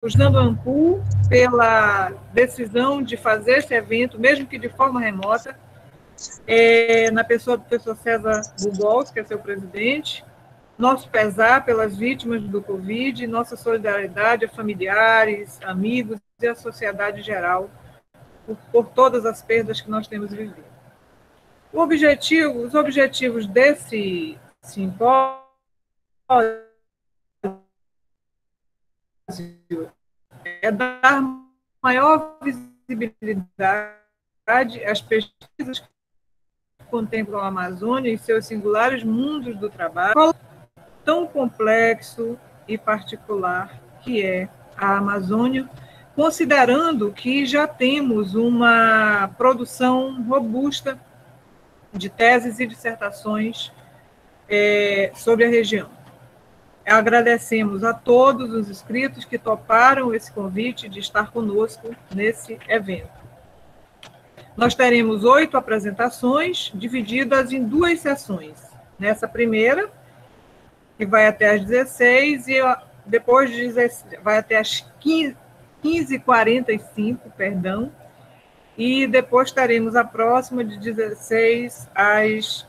Dando Ampul pela decisão de fazer esse evento, mesmo que de forma remota, na pessoa do professor César Bugolski, que é seu presidente. Nosso pesar pelas vítimas do Covid, nossa solidariedade a familiares, amigos e a sociedade em geral, por todas as perdas que nós temos vivido. Os objetivos desse simpósio é dar maior visibilidade às pesquisas que contemplam a Amazônia e seus singulares mundos do trabalho, tão complexo e particular que é a Amazônia, considerando que já temos uma produção robusta de teses e dissertações sobre a região. Agradecemos a todos os inscritos que toparam esse convite de estar conosco nesse evento. Nós teremos 8 apresentações, divididas em 2 sessões. Nessa primeira, que vai até às 16, e depois vai até às 15h45, perdão, e depois teremos a próxima de 16 às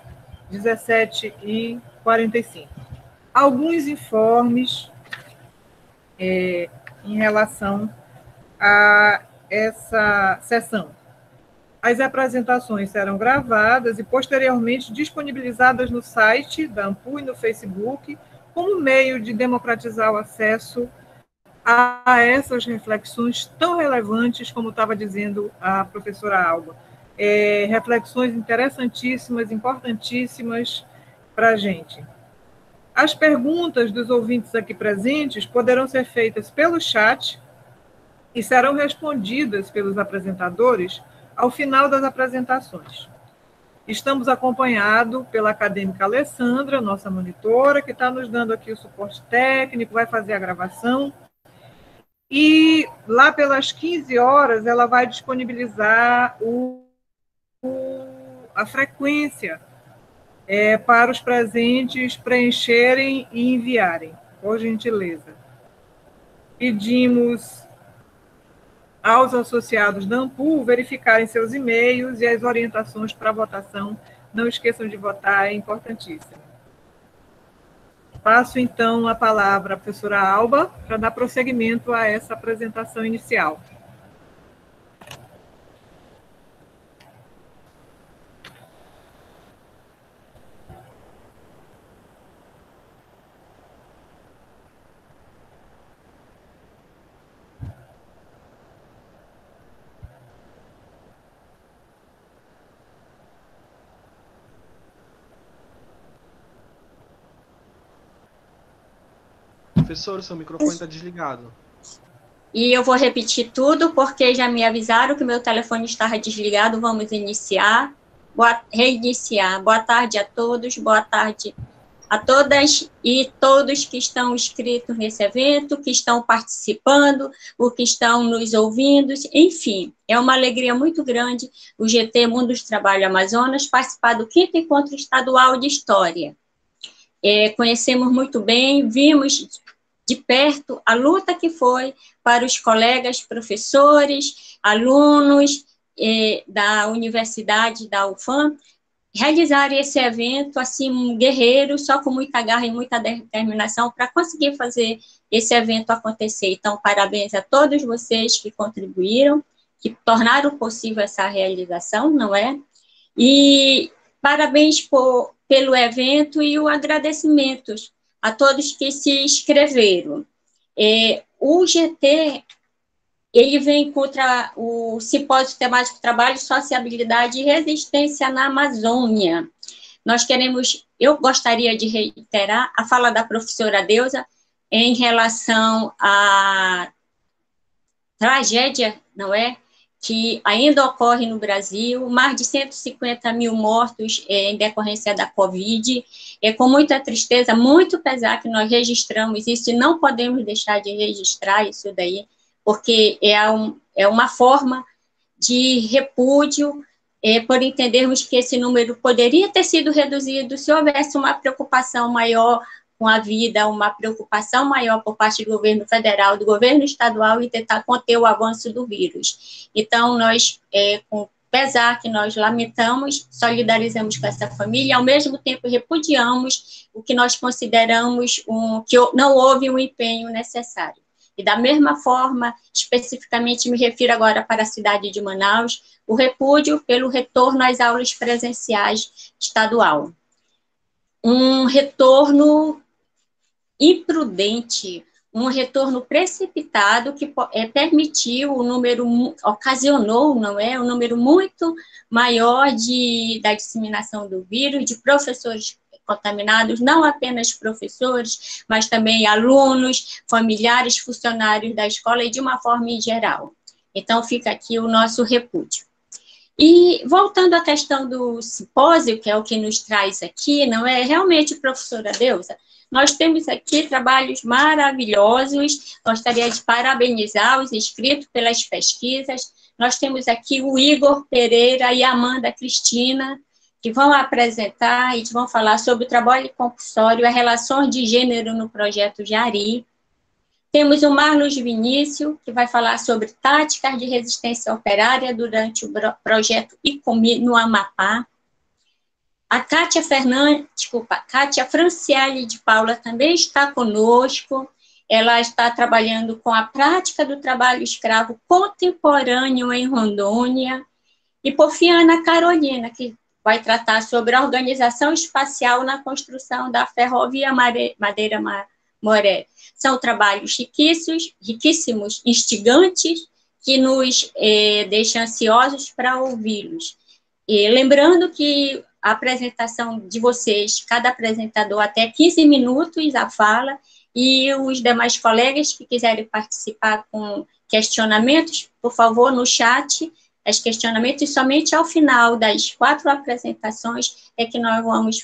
17h45. Alguns informes em relação a essa sessão. As apresentações serão gravadas e posteriormente disponibilizadas no site da Ampul e no Facebook, como meio de democratizar o acesso a essas reflexões tão relevantes, como estava dizendo a professora Alba. Reflexões interessantíssimas, importantíssimas para a gente. As perguntas dos ouvintes aqui presentes poderão ser feitas pelo chat e serão respondidas pelos apresentadores ao final das apresentações. Estamos acompanhados pela acadêmica Alessandra, nossa monitora, que está nos dando aqui o suporte técnico, vai fazer a gravação. E lá pelas 15 horas, ela vai disponibilizar a frequência para os presentes preencherem e enviarem, por gentileza. Pedimos aos associados da Ampul verificarem seus e-mails e as orientações para votação. Não esqueçam de votar, é importantíssimo. Passo, então, a palavra à professora Alba para dar prosseguimento a essa apresentação inicial. Professor, o seu microfone está desligado. E eu vou repetir tudo, porque já me avisaram que meu telefone estava desligado. Vamos iniciar, reiniciar. Boa tarde a todos, boa tarde a todas e todos que estão inscritos nesse evento, que estão participando, ou que estão nos ouvindo, enfim, é uma alegria muito grande o GT Mundo do Trabalho Amazonas participar do 5º Encontro Estadual de História. Conhecemos muito bem, vimos de perto a luta que foi para os colegas professores, alunos da Universidade da UFAM, realizar esse evento, assim, guerreiro, só com muita garra e muita determinação para conseguir fazer esse evento acontecer. Então, parabéns a todos vocês que contribuíram, que tornaram possível essa realização, não é? E parabéns pelo evento e o agradecimento a todos que se inscreveram. O GT, ele vem contra o Simpósio Temático Trabalho, Sociabilidade e Resistência na Amazônia. Eu gostaria de reiterar a fala da professora Deusa em relação à tragédia, não é? Que ainda ocorre no Brasil, mais de 150 mil mortos em decorrência da Covid. É com muita tristeza, muito pesar que nós registramos isso, e não podemos deixar de registrar isso daí, porque é uma forma de repúdio, por entendermos que esse número poderia ter sido reduzido se houvesse uma preocupação maior com a vida, uma preocupação maior por parte do governo federal, do governo estadual, e tentar conter o avanço do vírus. Então, nós, com pesar que nós lamentamos, solidarizamos com essa família, ao mesmo tempo repudiamos o que nós consideramos que não houve um empenho necessário. E da mesma forma, especificamente me refiro agora para a cidade de Manaus, o repúdio pelo retorno às aulas presenciais estadual. Um retorno imprudente, um retorno precipitado que permitiu ocasionou, não é, um número muito maior da disseminação do vírus, de professores contaminados, não apenas professores, mas também alunos, familiares, funcionários da escola e de uma forma em geral. Então, fica aqui o nosso repúdio. E voltando à questão do simpósio, que é o que nos traz aqui, não é? Realmente, professora Deusa, nós temos aqui trabalhos maravilhosos, gostaria de parabenizar os inscritos pelas pesquisas. Nós temos aqui o Igor Pereira e a Amanda Cristina, que vão apresentar e vão falar sobre o trabalho compulsório e as relações de gênero no projeto Jari. Temos o Marlos Vinícius, que vai falar sobre táticas de resistência operária durante o projeto ICOMI no Amapá. A Kátia Franciele de Paula também está conosco. Ela está trabalhando com a prática do trabalho escravo contemporâneo em Rondônia. E por fim, a Ana Carolina, que vai tratar sobre a organização espacial na construção da ferrovia Madeira-Moré. São trabalhos riquíssimos, instigantes, que nos deixam ansiosos para ouvi-los. E lembrando que a apresentação de vocês, cada apresentador até 15 minutos a fala, e os demais colegas que quiserem participar com questionamentos, por favor, no chat, os questionamentos, e somente ao final das 4 apresentações é que nós vamos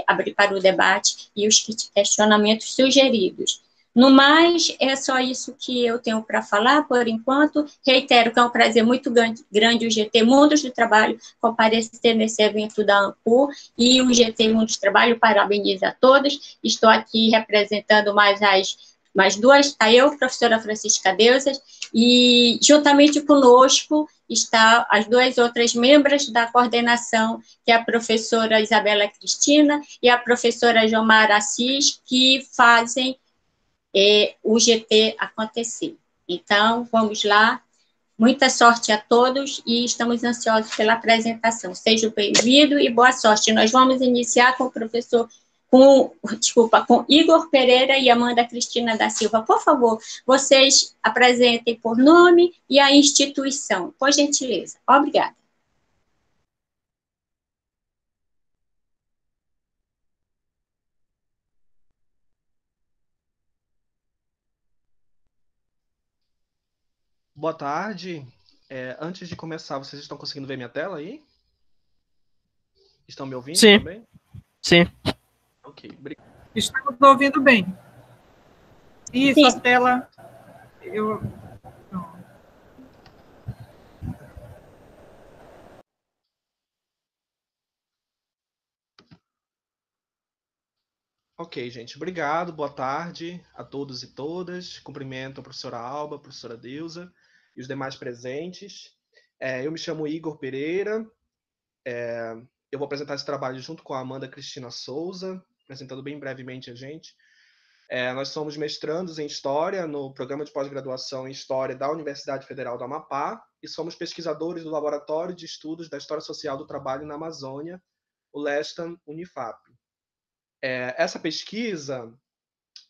abrir para o debate e os questionamentos sugeridos. No mais, é só isso que eu tenho para falar por enquanto. Reitero que é um prazer muito grande o GT Mundos do Trabalho comparecer nesse evento da ANPUR, e o GT Mundos do Trabalho parabeniza a todos. Estou aqui representando mais duas, está eu, professora Francisca Deusas, e juntamente conosco está as 2 outras membros da coordenação, que é a professora Isabela Cristina e a professora Jomara Assis, que fazem o GT acontecer. Então, vamos lá. Muita sorte a todos e estamos ansiosos pela apresentação. Sejam bem-vindos e boa sorte. Nós vamos iniciar com o professor, com Igor Pereira e Amanda Cristina da Silva. Por favor, vocês apresentem por nome e a instituição, por gentileza. Obrigada. Boa tarde. Antes de começar, vocês estão conseguindo ver minha tela aí? Estão me ouvindo Sim. também? Sim. Ok, obrigado. Estamos ouvindo bem. Isso, Sim. a tela... Ok, gente, obrigado, boa tarde a todos e todas. Cumprimento a professora Alba, a professora Deusa e os demais presentes. Eu me chamo Igor Pereira, eu vou apresentar esse trabalho junto com a Amanda Cristina Souza, apresentando bem brevemente a gente. Nós somos mestrandos em História no programa de pós-graduação em História da Universidade Federal do Amapá e somos pesquisadores do Laboratório de Estudos da História Social do Trabalho na Amazônia, o LESTAM Unifap. Essa pesquisa,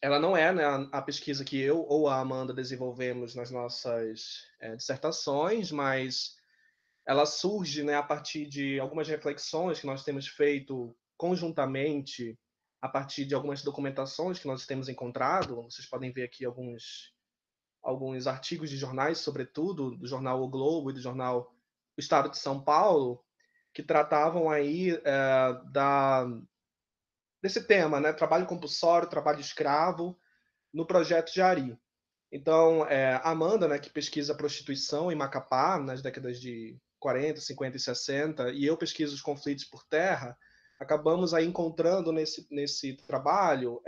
ela não é, né, a pesquisa que eu ou a Amanda desenvolvemos nas nossas dissertações, mas ela surge, né, a partir de algumas reflexões que nós temos feito conjuntamente, a partir de algumas documentações que nós temos encontrado. Vocês podem ver aqui alguns artigos de jornais, sobretudo do jornal O Globo e do jornal O Estado de São Paulo, que tratavam aí desse tema, né? Trabalho compulsório, trabalho escravo, no projeto Jari. Então, a Amanda, né, que pesquisa prostituição em Macapá nas décadas de 40, 50 e 60, e eu pesquiso os conflitos por terra, acabamos aí encontrando nesse trabalho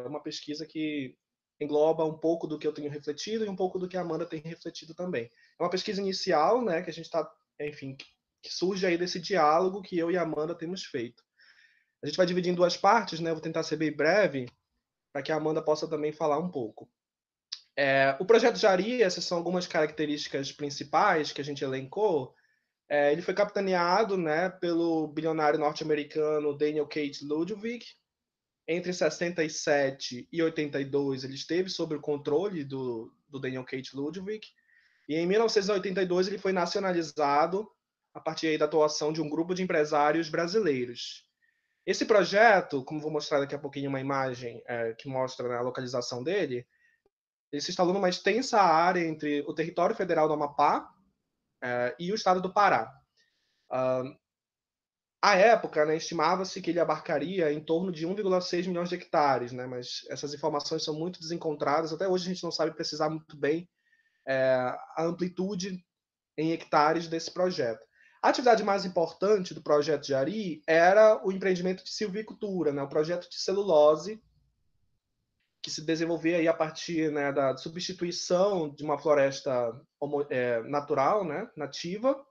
uma pesquisa que engloba um pouco do que eu tenho refletido e um pouco do que a Amanda tem refletido também. É uma pesquisa inicial, né, que a gente está, enfim, que surge aí desse diálogo que eu e a Amanda temos feito. A gente vai dividir em duas partes, né? Vou tentar ser bem breve, para que a Amanda possa também falar um pouco. O projeto Jari, essas são algumas características principais que a gente elencou. Ele foi capitaneado, né, pelo bilionário norte-americano Daniel Cage Ludwig. Entre 67 e 82, ele esteve sob o controle do Daniel Cage Ludwig. E em 1982, ele foi nacionalizado a partir aí da atuação de um grupo de empresários brasileiros. Esse projeto, como vou mostrar daqui a pouquinho uma imagem que mostra, né, a localização dele, ele se instalou numa extensa área entre o território federal do Amapá e o estado do Pará. À época, né, estimava-se que ele abarcaria em torno de 1,6 milhões de hectares, né, mas essas informações são muito desencontradas. Até hoje a gente não sabe precisar muito bem a amplitude em hectares desse projeto. A atividade mais importante do projeto Jari era o empreendimento de silvicultura, né, o projeto de celulose, que se desenvolvia aí a partir, né, da substituição de uma floresta natural, né, nativa,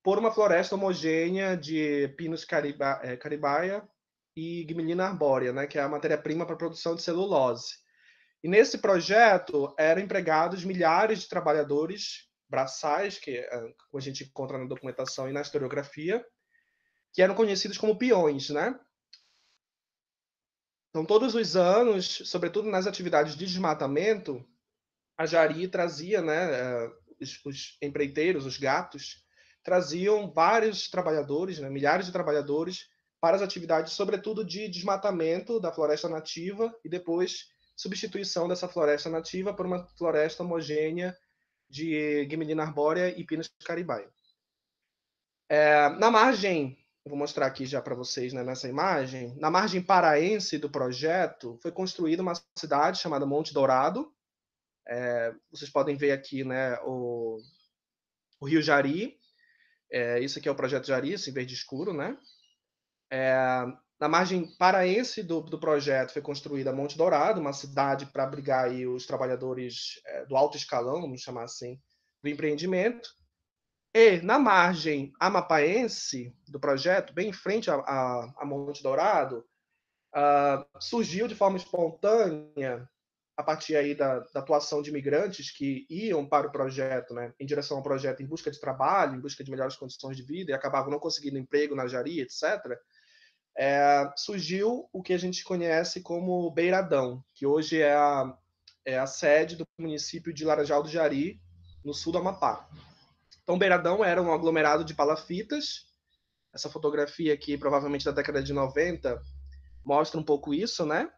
por uma floresta homogênea de Pinus caribaea e Gmelina arbórea, né, que é a matéria-prima para a produção de celulose. E nesse projeto eram empregados milhares de trabalhadores braçais, que a gente encontra na documentação e na historiografia, que eram conhecidos como peões, né? Então, todos os anos, sobretudo nas atividades de desmatamento, a Jari trazia, né, os empreiteiros, os gatos, traziam vários trabalhadores, né, milhares de trabalhadores, para as atividades, sobretudo de desmatamento da floresta nativa e depois substituição dessa floresta nativa por uma floresta homogênea de Gmelina arbórea e Pinus caribaea. Na margem, vou mostrar aqui já para vocês, né, nessa imagem, na margem paraense do projeto foi construída uma cidade chamada Monte Dourado. Vocês podem ver aqui, né, o Rio Jari. Isso aqui é o projeto Jari, esse verde escuro, né? Na margem paraense do projeto foi construída Monte Dourado, uma cidade para abrigar aí os trabalhadores do alto escalão, vamos chamar assim, do empreendimento. E na margem amapaense do projeto, bem em frente a Monte Dourado, surgiu de forma espontânea, a partir aí da atuação de imigrantes que iam para o projeto, né, em direção ao projeto em busca de trabalho, em busca de melhores condições de vida, e acabavam não conseguindo emprego na Jari, etc., surgiu o que a gente conhece como Beiradão, que hoje é a sede do município de Laranjal do Jari, no sul do Amapá. Então, Beiradão era um aglomerado de palafitas. Essa fotografia aqui, provavelmente da década de 90, mostra um pouco isso, né?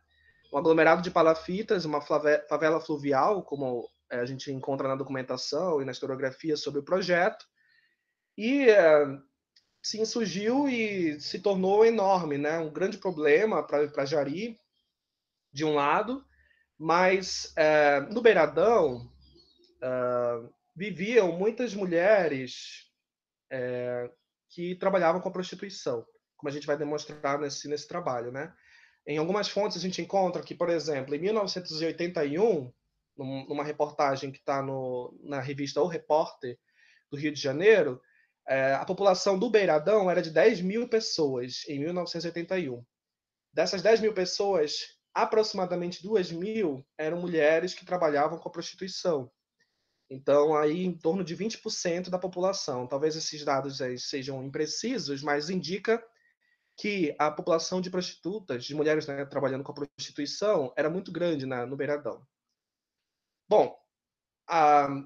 Um aglomerado de palafitas, uma favela fluvial, como a gente encontra na documentação e na historiografia sobre o projeto. E se insurgiu e se tornou enorme, né? Um grande problema para Jari, de um lado, mas no Beiradão viviam muitas mulheres que trabalhavam com a prostituição, como a gente vai demonstrar nesse trabalho, né? Em algumas fontes a gente encontra que, por exemplo, em 1981, numa reportagem que está na revista O Repórter do Rio de Janeiro, a população do Beiradão era de 10 mil pessoas em 1981. Dessas 10 mil pessoas, aproximadamente 2 mil eram mulheres que trabalhavam com a prostituição. Então, aí, em torno de 20% da população. Talvez esses dados sejam imprecisos, mas indica que a população de prostitutas, de mulheres, né, trabalhando com a prostituição, era muito grande no Beiradão. Bom,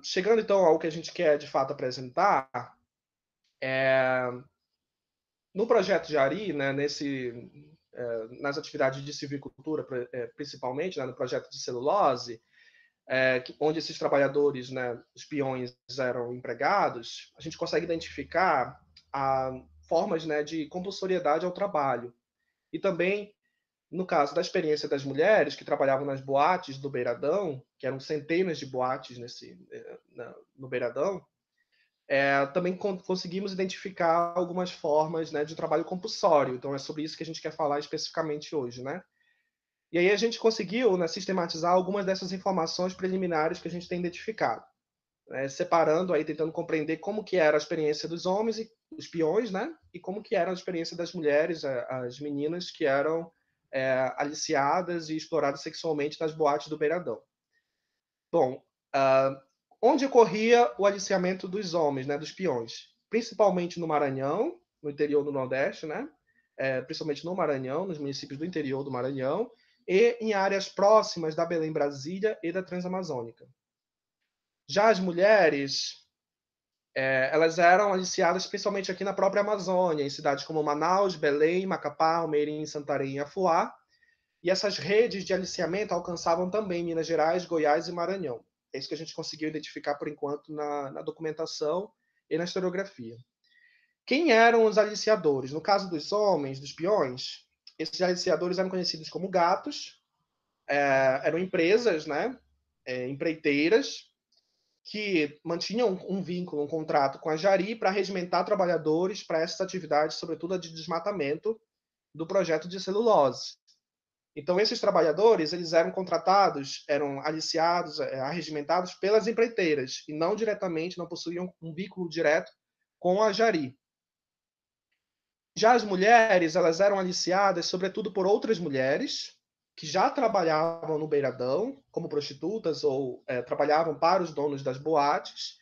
chegando então ao que a gente quer de fato apresentar, no projeto Jari, né, nas atividades de silvicultura, principalmente, né, no projeto de celulose, onde esses trabalhadores, né, os peões, eram empregados, a gente consegue identificar formas, né, de compulsoriedade ao trabalho. E também, no caso da experiência das mulheres que trabalhavam nas boates do Beiradão, que eram centenas de boates no Beiradão, também conseguimos identificar algumas formas, né, de trabalho compulsório. Então, é sobre isso que a gente quer falar especificamente hoje, né? E aí a gente conseguiu, né, sistematizar algumas dessas informações preliminares que a gente tem identificado, né, separando aí, tentando compreender como que era a experiência dos homens e os peões, né, e como que era a experiência das mulheres, as meninas que eram aliciadas e exploradas sexualmente nas boates do Beiradão. Bom, onde ocorria o aliciamento dos homens, né, dos peões? Principalmente no Maranhão, no interior do Nordeste, né? Principalmente no Maranhão, nos municípios do interior do Maranhão, e em áreas próximas da Belém-Brasília e da Transamazônica. Já as mulheres, elas eram aliciadas principalmente aqui na própria Amazônia, em cidades como Manaus, Belém, Macapá, Almeirim, Santarém e Afuá. E essas redes de aliciamento alcançavam também Minas Gerais, Goiás e Maranhão. É isso que a gente conseguiu identificar por enquanto na documentação e na historiografia. Quem eram os aliciadores? No caso dos homens, dos peões, esses aliciadores eram conhecidos como gatos, eram empresas, né, empreiteiras, que mantinham um vínculo, um contrato com a Jari para regimentar trabalhadores para essas atividades, sobretudo a de desmatamento do projeto de celulose. Então, esses trabalhadores, eles eram contratados, eram aliciados, arregimentados pelas empreiteiras, e não diretamente, não possuíam um vínculo direto com a Jari. Já as mulheres, elas eram aliciadas, sobretudo, por outras mulheres, que já trabalhavam no Beiradão, como prostitutas, ou trabalhavam para os donos das boates.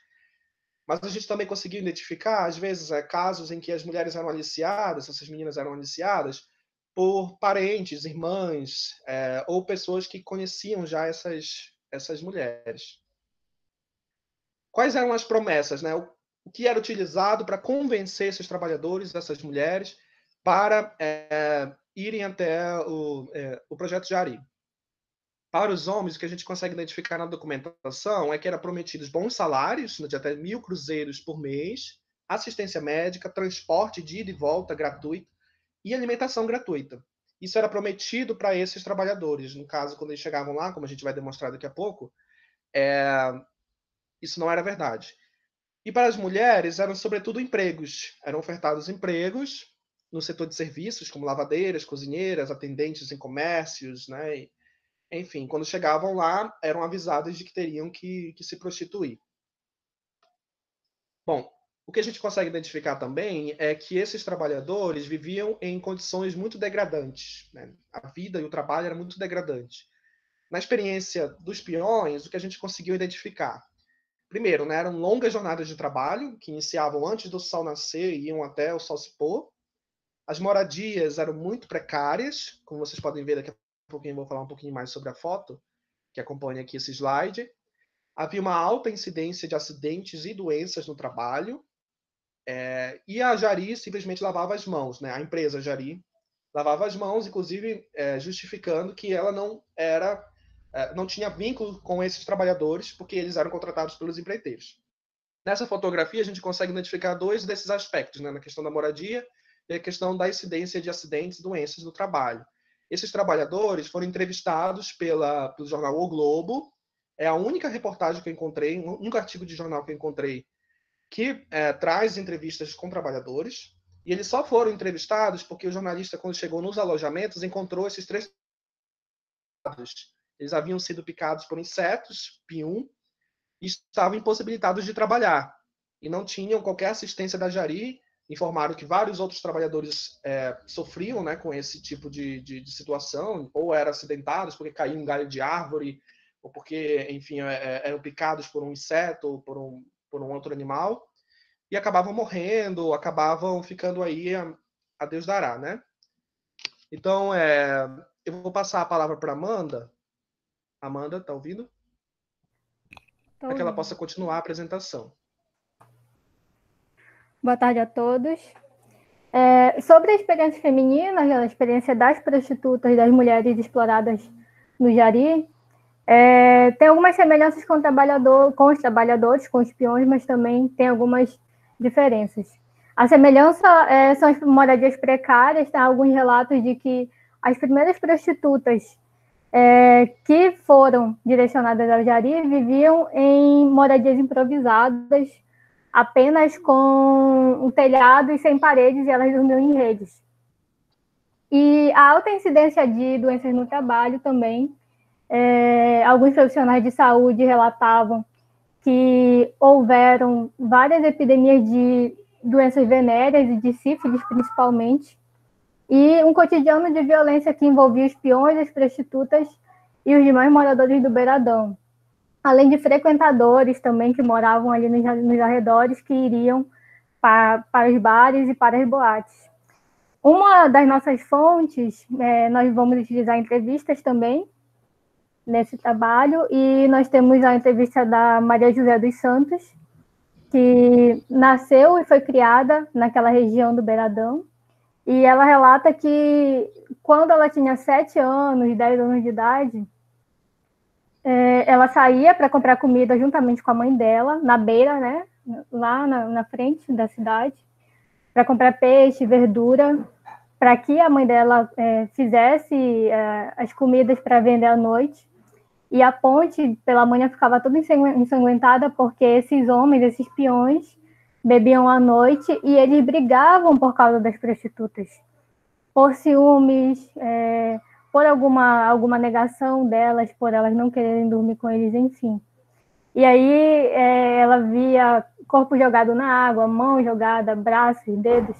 Mas a gente também conseguiu identificar, às vezes, casos em que as mulheres eram aliciadas, essas meninas eram aliciadas, por parentes, irmãs, ou pessoas que conheciam já essas mulheres. Quais eram as promessas, né? O que era utilizado para convencer esses trabalhadores, essas mulheres, para irem até o projeto Jari? Para os homens, o que a gente consegue identificar na documentação é que eram prometidos bons salários, de até 1.000 cruzeiros por mês, assistência médica, transporte de ida e volta gratuito e alimentação gratuita. Isso era prometido para esses trabalhadores. No caso, quando eles chegavam lá, como a gente vai demonstrar daqui a pouco, isso não era verdade. E para as mulheres, eram sobretudo empregos. Eram ofertados empregos no setor de serviços, como lavadeiras, cozinheiras, atendentes em comércios, né? Enfim, quando chegavam lá, eram avisadas de que teriam que se prostituir. Bom, o que a gente consegue identificar também é que esses trabalhadores viviam em condições muito degradantes, né? A vida e o trabalho era muito degradante. Na experiência dos peões, o que a gente conseguiu identificar? Primeiro, né, eram longas jornadas de trabalho, que iniciavam antes do sol nascer e iam até o sol se pôr. As moradias eram muito precárias, como vocês podem ver daqui a pouquinho, eu vou falar um pouquinho mais sobre a foto, que acompanha aqui esse slide. Havia uma alta incidência de acidentes e doenças no trabalho, e a Jari simplesmente lavava as mãos, né? A empresa Jari lavava as mãos, inclusive justificando que ela não tinha vínculo com esses trabalhadores, porque eles eram contratados pelos empreiteiros. Nessa fotografia, a gente consegue identificar dois desses aspectos, né? Na questão da moradia e a questão da incidência de acidentes e doenças no trabalho. Esses trabalhadores foram entrevistados pelo jornal O Globo. É a única reportagem que eu encontrei, um único artigo de jornal que eu encontrei que traz entrevistas com trabalhadores. E eles só foram entrevistados porque o jornalista, quando chegou nos alojamentos, encontrou esses 3 casos. Eles haviam sido picados por insetos, pium, e estavam impossibilitados de trabalhar. E não tinham qualquer assistência da Jari. Informaram que vários outros trabalhadores sofriam, né, com esse tipo de situação, ou eram acidentados porque caiu um galho de árvore, ou porque, enfim, eram picados por um inseto ou por um outro animal, e acabavam morrendo, acabavam ficando aí a Deus dará, né? Então, eu vou passar a palavra para Amanda. Amanda, está ouvindo? Para que ela possa continuar a apresentação. Boa tarde a todos. Sobre a experiência feminina, a experiência das prostitutas, das mulheres exploradas no Jari, tem algumas semelhanças com os trabalhadores, com os peões, mas também tem algumas diferenças. A semelhança são as moradias precárias, tem alguns relatos de que as primeiras prostitutas que foram direcionadas ao Jari viviam em moradias improvisadas, apenas com um telhado e sem paredes, e elas dormiam em redes. E a alta incidência de doenças no trabalho também, alguns profissionais de saúde relatavam que houveram várias epidemias de doenças venéreas e de sífilis, principalmente, e um cotidiano de violência que envolvia os peões, as prostitutas e os demais moradores do Beiradão, além de frequentadores também que moravam ali nos arredores, que iriam para os bares e para as boates. Uma das nossas fontes, nós vamos utilizar entrevistas também nesse trabalho, e nós temos a entrevista da Maria José dos Santos, que nasceu e foi criada naquela região do Beiradão, e ela relata que quando ela tinha 7 anos, 10 anos de idade, ela saía para comprar comida juntamente com a mãe dela, na beira, né, lá na frente da cidade, para comprar peixe, verdura, para que a mãe dela fizesse as comidas para vender à noite. E a ponte pela manhã ficava toda ensanguentada, porque esses homens, esses peões, bebiam à noite e eles brigavam por causa das prostitutas, por ciúmes, por alguma negação delas, por elas não quererem dormir com eles, enfim. E aí ela via corpo jogado na água, mão jogada, braços, dedos.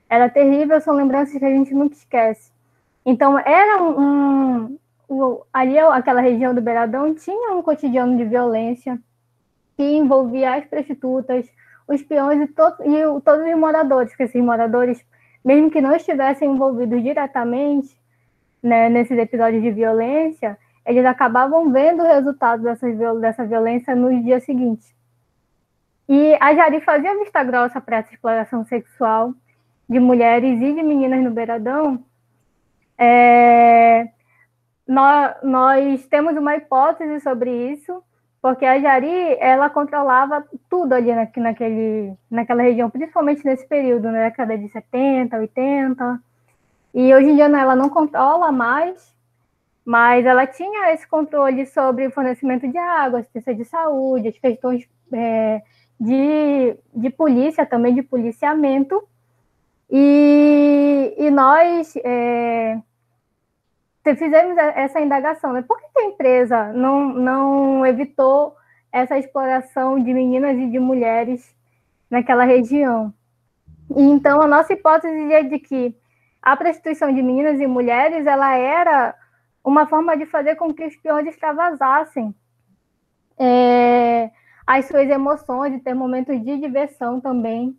Era terrível, são lembranças que a gente nunca esquece. Então, era ali, aquela região do Beiradão, tinha um cotidiano de violência que envolvia as prostitutas, os peões e todos os moradores, porque esses moradores, mesmo que não estivessem envolvidos diretamente, né, nesses episódios de violência, eles acabavam vendo o resultado dessa violência nos dias seguintes. E a Jari fazia vista grossa para essa exploração sexual de mulheres e de meninas no Beiradão. Nós temos uma hipótese sobre isso, porque a Jari, ela controlava tudo ali naquela região, principalmente nesse período, na década de 70, 80, e hoje em dia ela não controla mais, mas ela tinha esse controle sobre o fornecimento de água, assistência de saúde, as questões de polícia também, de policiamento, e nós fizemos essa indagação, né? Por que a empresa não evitou essa exploração de meninas e de mulheres naquela região? E, então, a nossa hipótese é de que a prostituição de meninas e mulheres, ela era uma forma de fazer com que os peões extravasassem as suas emoções, de ter momentos de diversão também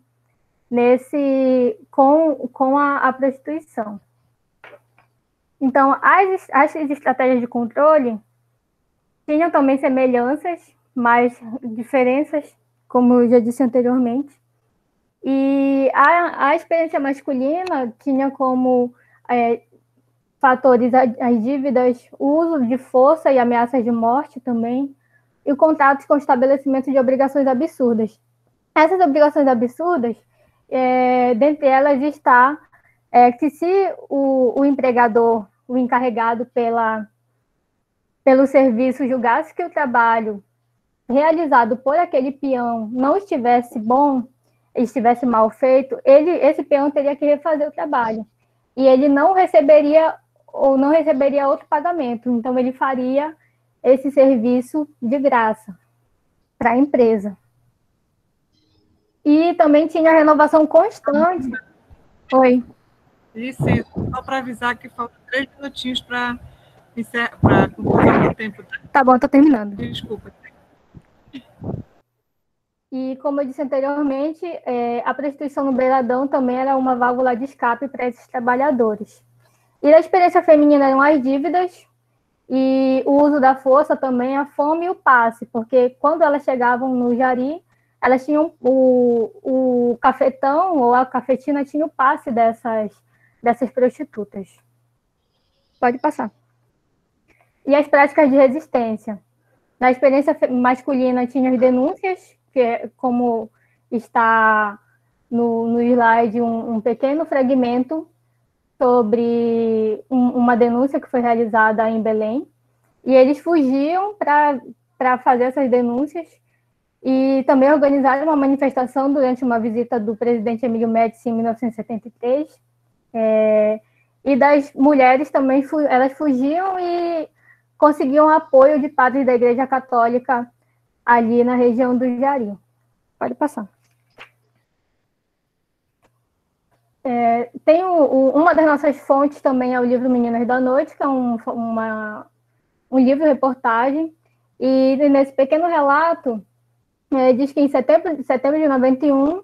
com a prostituição. Então, as estratégias de controle tinham também semelhanças, mas diferenças, como eu já disse anteriormente. E a experiência masculina tinha como fatores as dívidas, o uso de força e ameaças de morte também, e o contato com o estabelecimento de obrigações absurdas. Essas obrigações absurdas, dentre elas está que se o empregador, o encarregado pelo serviço, julgasse que o trabalho realizado por aquele peão não estivesse bom, estivesse mal feito, esse peão teria que refazer o trabalho. E ele não receberia outro pagamento. Então, ele faria esse serviço de graça para a empresa. E também tinha renovação constante. Oi. Licença, só para avisar que faltam 3 minutinhos para conclusão do tempo. Tá bom, estou terminando. Desculpa. E, como eu disse anteriormente, a prostituição no Beiradão também era uma válvula de escape para esses trabalhadores. E a experiência feminina eram as dívidas e o uso da força também, a fome e o passe, porque quando elas chegavam no Jari, elas tinham o cafetão ou a cafetina tinha o passe dessas prostitutas. Pode passar. E as práticas de resistência. Na experiência masculina tinha as denúncias, que como está no slide um pequeno fragmento sobre uma denúncia que foi realizada em Belém, e eles fugiam para fazer essas denúncias, e também organizaram uma manifestação durante uma visita do presidente Emílio Médici em 1973. E das mulheres também, elas fugiam e conseguiam apoio de padres da Igreja Católica ali na região do Jari. Pode passar. Tem uma das nossas fontes também é o livro Meninas da Noite, que é um livro-reportagem, e nesse pequeno relato diz que em setembro de 91,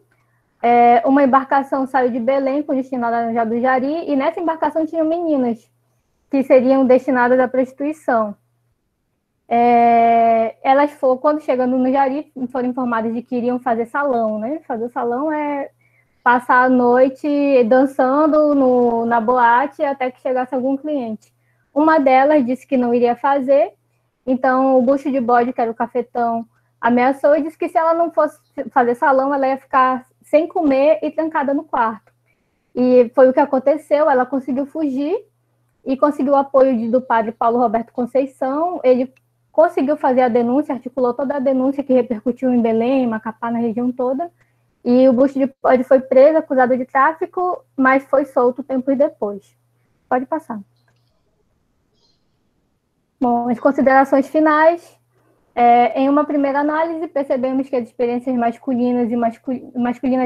uma embarcação saiu de Belém com destino à Laranjal do Jari, e nessa embarcação tinham meninas que seriam destinadas à prostituição. Elas foram, quando chegando no Jari, foram informadas de que iriam fazer salão, né? Fazer salão é passar a noite dançando na boate até que chegasse algum cliente. Uma delas disse que não iria fazer, então o bucho de bode, que era o cafetão, ameaçou e disse que se ela não fosse fazer salão, ela ia ficar sem comer e trancada no quarto. E foi o que aconteceu, ela conseguiu fugir e conseguiu o apoio do padre Paulo Roberto Conceição. Ele conseguiu fazer a denúncia, articulou toda a denúncia que repercutiu em Belém, Macapá, na região toda, e o bucho de bode foi preso, acusado de tráfico, mas foi solto tempos depois. Pode passar. Bom, as considerações finais. Em uma primeira análise, percebemos que as experiências masculinas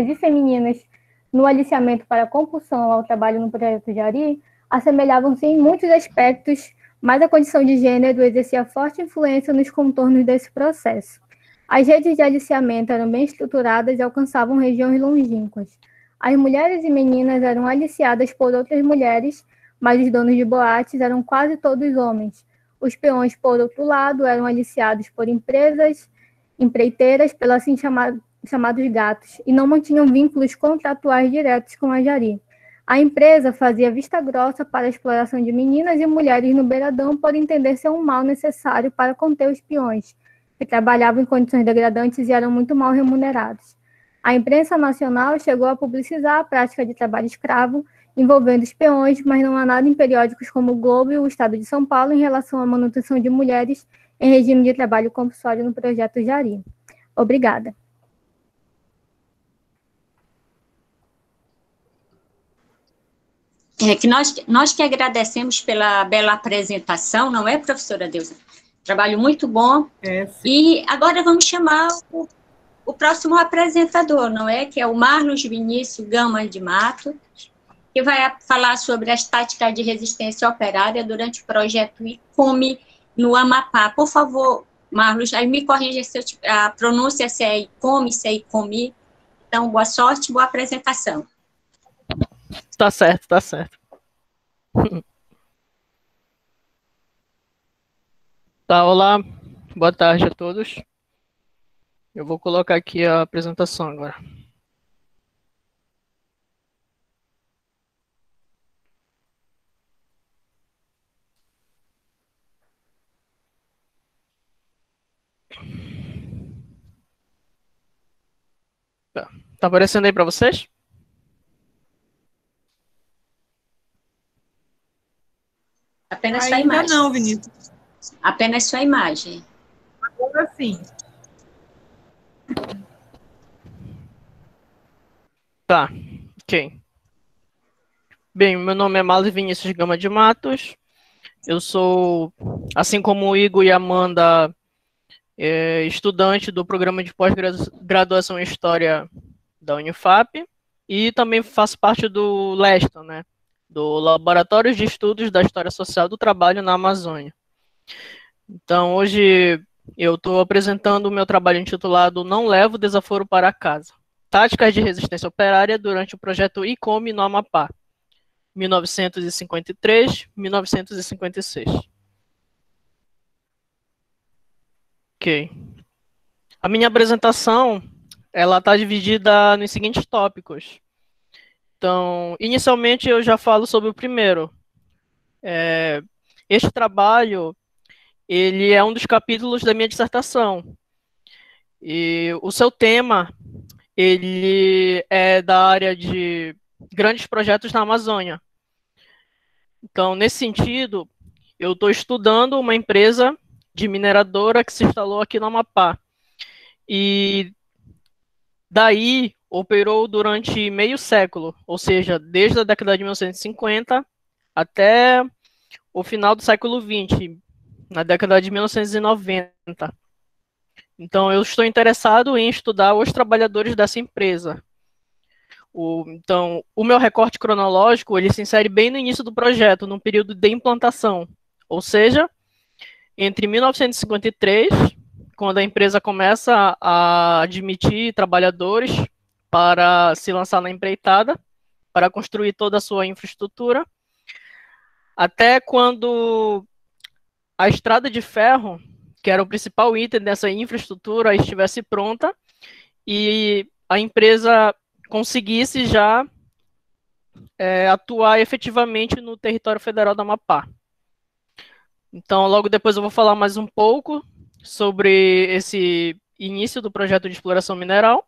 e femininas no aliciamento para a compulsão ao trabalho no projeto Jari assemelhavam-se em muitos aspectos, mas a condição de gênero exercia forte influência nos contornos desse processo. As redes de aliciamento eram bem estruturadas e alcançavam regiões longínquas. As mulheres e meninas eram aliciadas por outras mulheres, mas os donos de boates eram quase todos homens. Os peões, por outro lado, eram aliciados por empreiteiras, pelos assim chamados gatos, e não mantinham vínculos contratuais diretos com a Jari. A empresa fazia vista grossa para a exploração de meninas e mulheres no beiradão por entender ser um mal necessário para conter os peões, que trabalhavam em condições degradantes e eram muito mal remunerados. A imprensa nacional chegou a publicizar a prática de trabalho escravo envolvendo os peões, mas não há nada em periódicos como o Globo e o Estado de São Paulo em relação à manutenção de mulheres em regime de trabalho compulsório no projeto Jari. Obrigada. Que nós que agradecemos pela bela apresentação, não é, professora Deusa? Trabalho muito bom. E agora vamos chamar o próximo apresentador, não é? Que é o Marlos Vinícius Gama de Mato, que vai falar sobre as táticas de resistência operária durante o projeto ICOME no Amapá. Por favor, Marlos, aí me corrija se a pronúncia se é ICOME, se é ICOME. Então, boa sorte, boa apresentação. Tá certo, tá certo. Tá, olá, boa tarde a todos. Eu vou colocar aqui a apresentação agora. Tá aparecendo aí para vocês? Apenas sua imagem. Ainda não, Vinícius. Apenas sua imagem. Agora sim. Tá, ok. Bem, meu nome é Marlos Vinícius Gama de Matos. Eu sou, assim como o Igor e a Amanda, estudante do programa de pós-graduação em História da Unifap, e também faço parte do LESTO, né, do Laboratório de Estudos da História Social do Trabalho na Amazônia. Então, hoje eu estou apresentando o meu trabalho intitulado Não Levo Desaforo para Casa, Táticas de Resistência Operária durante o projeto ICOME no Amapá, 1953-1956. Ok. A minha apresentação, ela está dividida nos seguintes tópicos. Então, inicialmente eu já falo sobre o primeiro. Este trabalho, ele é um dos capítulos da minha dissertação. E o seu tema, ele é da área de grandes projetos na Amazônia. Então, nesse sentido, eu estou estudando uma empresa de mineradora que se instalou aqui no Amapá. e daí operou durante meio século, ou seja, desde a década de 1950 até o final do século XX, na década de 1990. Então, eu estou interessado em estudar os trabalhadores dessa empresa. Então, o meu recorte cronológico, ele se insere bem no início do projeto, no período de implantação, ou seja, entre 1953, quando a empresa começa a admitir trabalhadores para se lançar na empreitada, para construir toda a sua infraestrutura, até quando a estrada de ferro, que era o principal item dessa infraestrutura, estivesse pronta e a empresa conseguisse já atuar efetivamente no território federal do Amapá. Então, logo depois eu vou falar mais um pouco sobre esse início do projeto de exploração mineral.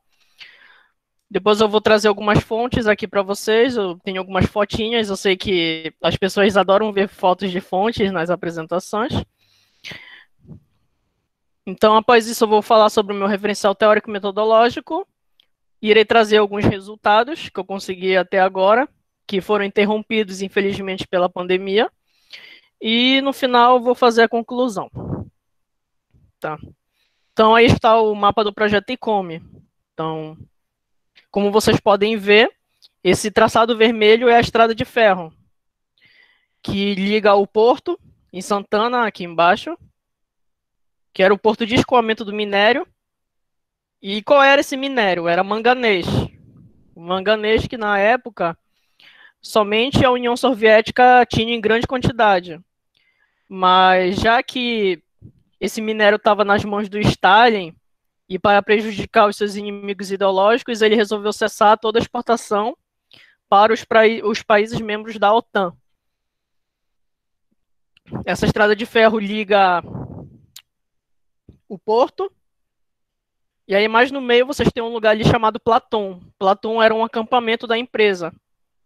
Depois eu vou trazer algumas fontes aqui para vocês, eu tenho algumas fotinhas, eu sei que as pessoas adoram ver fotos de fontes nas apresentações. Então, após isso, eu vou falar sobre o meu referencial teórico metodológico, irei trazer alguns resultados que eu consegui até agora, que foram interrompidos, infelizmente, pela pandemia, e no final eu vou fazer a conclusão. Tá. Então, aí está o mapa do projeto ICOME. Então, como vocês podem ver, esse traçado vermelho é a estrada de ferro, que liga o porto, em Santana, aqui embaixo, que era o porto de escoamento do minério. E qual era esse minério? Era manganês. O manganês que, na época, somente a União Soviética tinha em grande quantidade. Mas já que esse minério estava nas mãos do Stalin, e para prejudicar os seus inimigos ideológicos, ele resolveu cessar toda a exportação para os países membros da OTAN. Essa estrada de ferro liga o porto, e aí mais no meio vocês têm um lugar ali chamado Platão. Platão era um acampamento da empresa,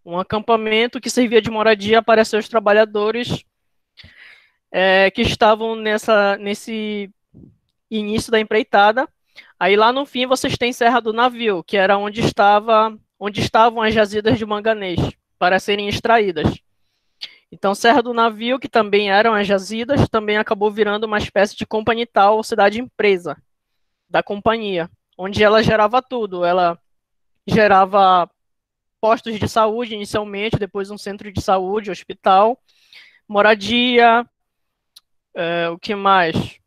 um acampamento que servia de moradia para seus trabalhadores que estavam nesse início da empreitada. Aí lá no fim vocês têm Serra do Navio, que era onde estavam as jazidas de manganês, para serem extraídas. Então Serra do Navio, que também eram as jazidas, também acabou virando uma espécie de companital, ou cidade-empresa da companhia, onde ela gerava tudo. Ela gerava postos de saúde inicialmente, depois um centro de saúde, hospital, moradia, o que mais?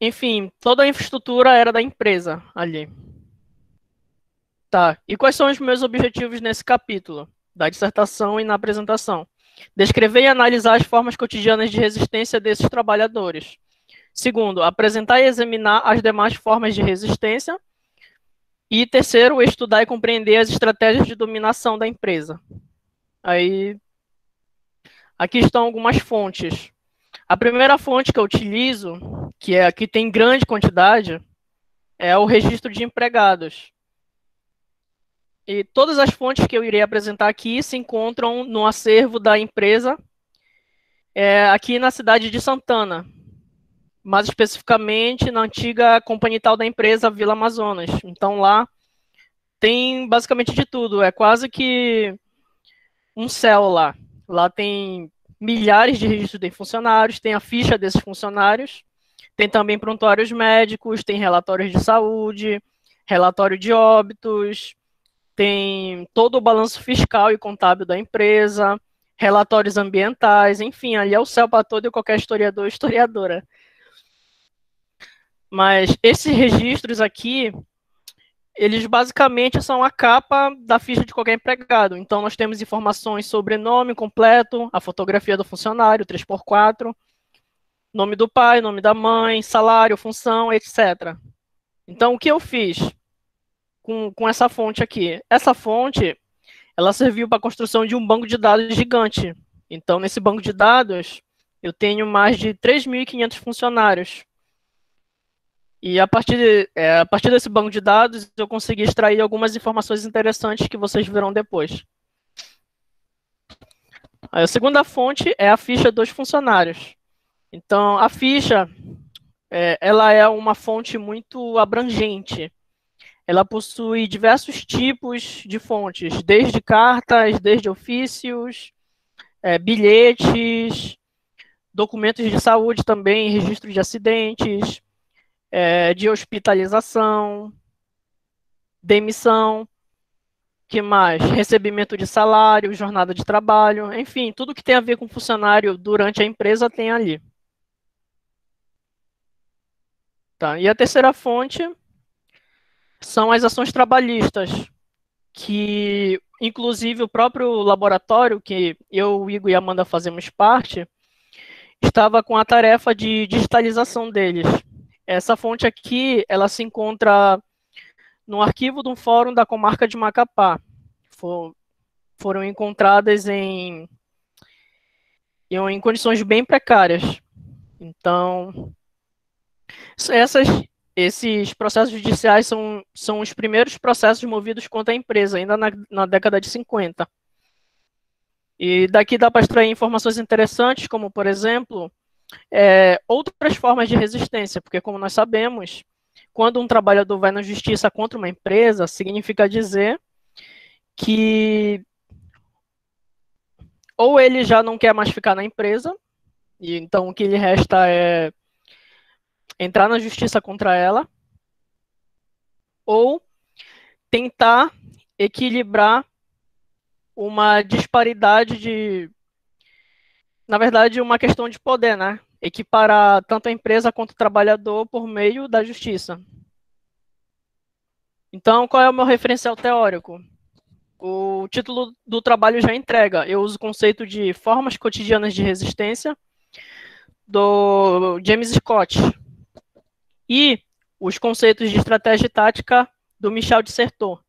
Enfim, toda a infraestrutura era da empresa ali. Tá, e quais são os meus objetivos nesse capítulo, da dissertação e na apresentação? Descrever e analisar as formas cotidianas de resistência desses trabalhadores. Segundo, apresentar e examinar as demais formas de resistência. E terceiro, estudar e compreender as estratégias de dominação da empresa. Aí, aqui estão algumas fontes. A primeira fonte que eu utilizo, que é a que tem grande quantidade, é o registro de empregados. E todas as fontes que eu irei apresentar aqui se encontram no acervo da empresa, aqui na cidade de Santana, mais especificamente na antiga companital da empresa Vila Amazonas. Então lá tem basicamente de tudo, é quase que um céu lá. Lá tem milhares de registros de funcionários, tem a ficha desses funcionários, tem também prontuários médicos, tem relatórios de saúde, relatório de óbitos, tem todo o balanço fiscal e contábil da empresa, relatórios ambientais, enfim, ali é o céu para todo e qualquer historiador ou historiadora. Mas esses registros aqui, eles basicamente são a capa da ficha de qualquer empregado. Então, nós temos informações sobre nome completo, a fotografia do funcionário, 3x4, nome do pai, nome da mãe, salário, função, etc. Então, o que eu fiz com essa fonte aqui? Essa fonte, ela serviu para a construção de um banco de dados gigante. Então, nesse banco de dados, eu tenho mais de 3.500 funcionários. E a partir desse banco de dados, eu consegui extrair algumas informações interessantes que vocês verão depois. A segunda fonte é a ficha dos funcionários. Então, a ficha ela é uma fonte muito abrangente. Ela possui diversos tipos de fontes, desde cartas, desde ofícios, bilhetes, documentos de saúde também, registro de acidentes, de hospitalização, demissão, que mais? Recebimento de salário, jornada de trabalho, enfim, tudo que tem a ver com funcionário durante a empresa tem ali. Tá? E a terceira fonte são as ações trabalhistas, que inclusive o próprio laboratório, que eu, o Igor e a Amanda fazemos parte, estava com a tarefa de digitalização deles. Essa fonte aqui, ela se encontra no arquivo do Fórum da Comarca de Macapá. Foram encontradas em condições bem precárias. Então, esses processos judiciais são os primeiros processos movidos contra a empresa, ainda na década de 50. E daqui dá para extrair informações interessantes, como, por exemplo, outras formas de resistência, porque, como nós sabemos, quando um trabalhador vai na justiça contra uma empresa, significa dizer que ou ele já não quer mais ficar na empresa, e então o que lhe resta é entrar na justiça contra ela, ou tentar equilibrar uma disparidade na verdade, uma questão de poder, né? Equiparar tanto a empresa quanto o trabalhador por meio da justiça. Então, qual é o meu referencial teórico? O título do trabalho já entrega. Eu uso o conceito de formas cotidianas de resistência do James Scott e os conceitos de estratégia e tática do Michel de Certeau.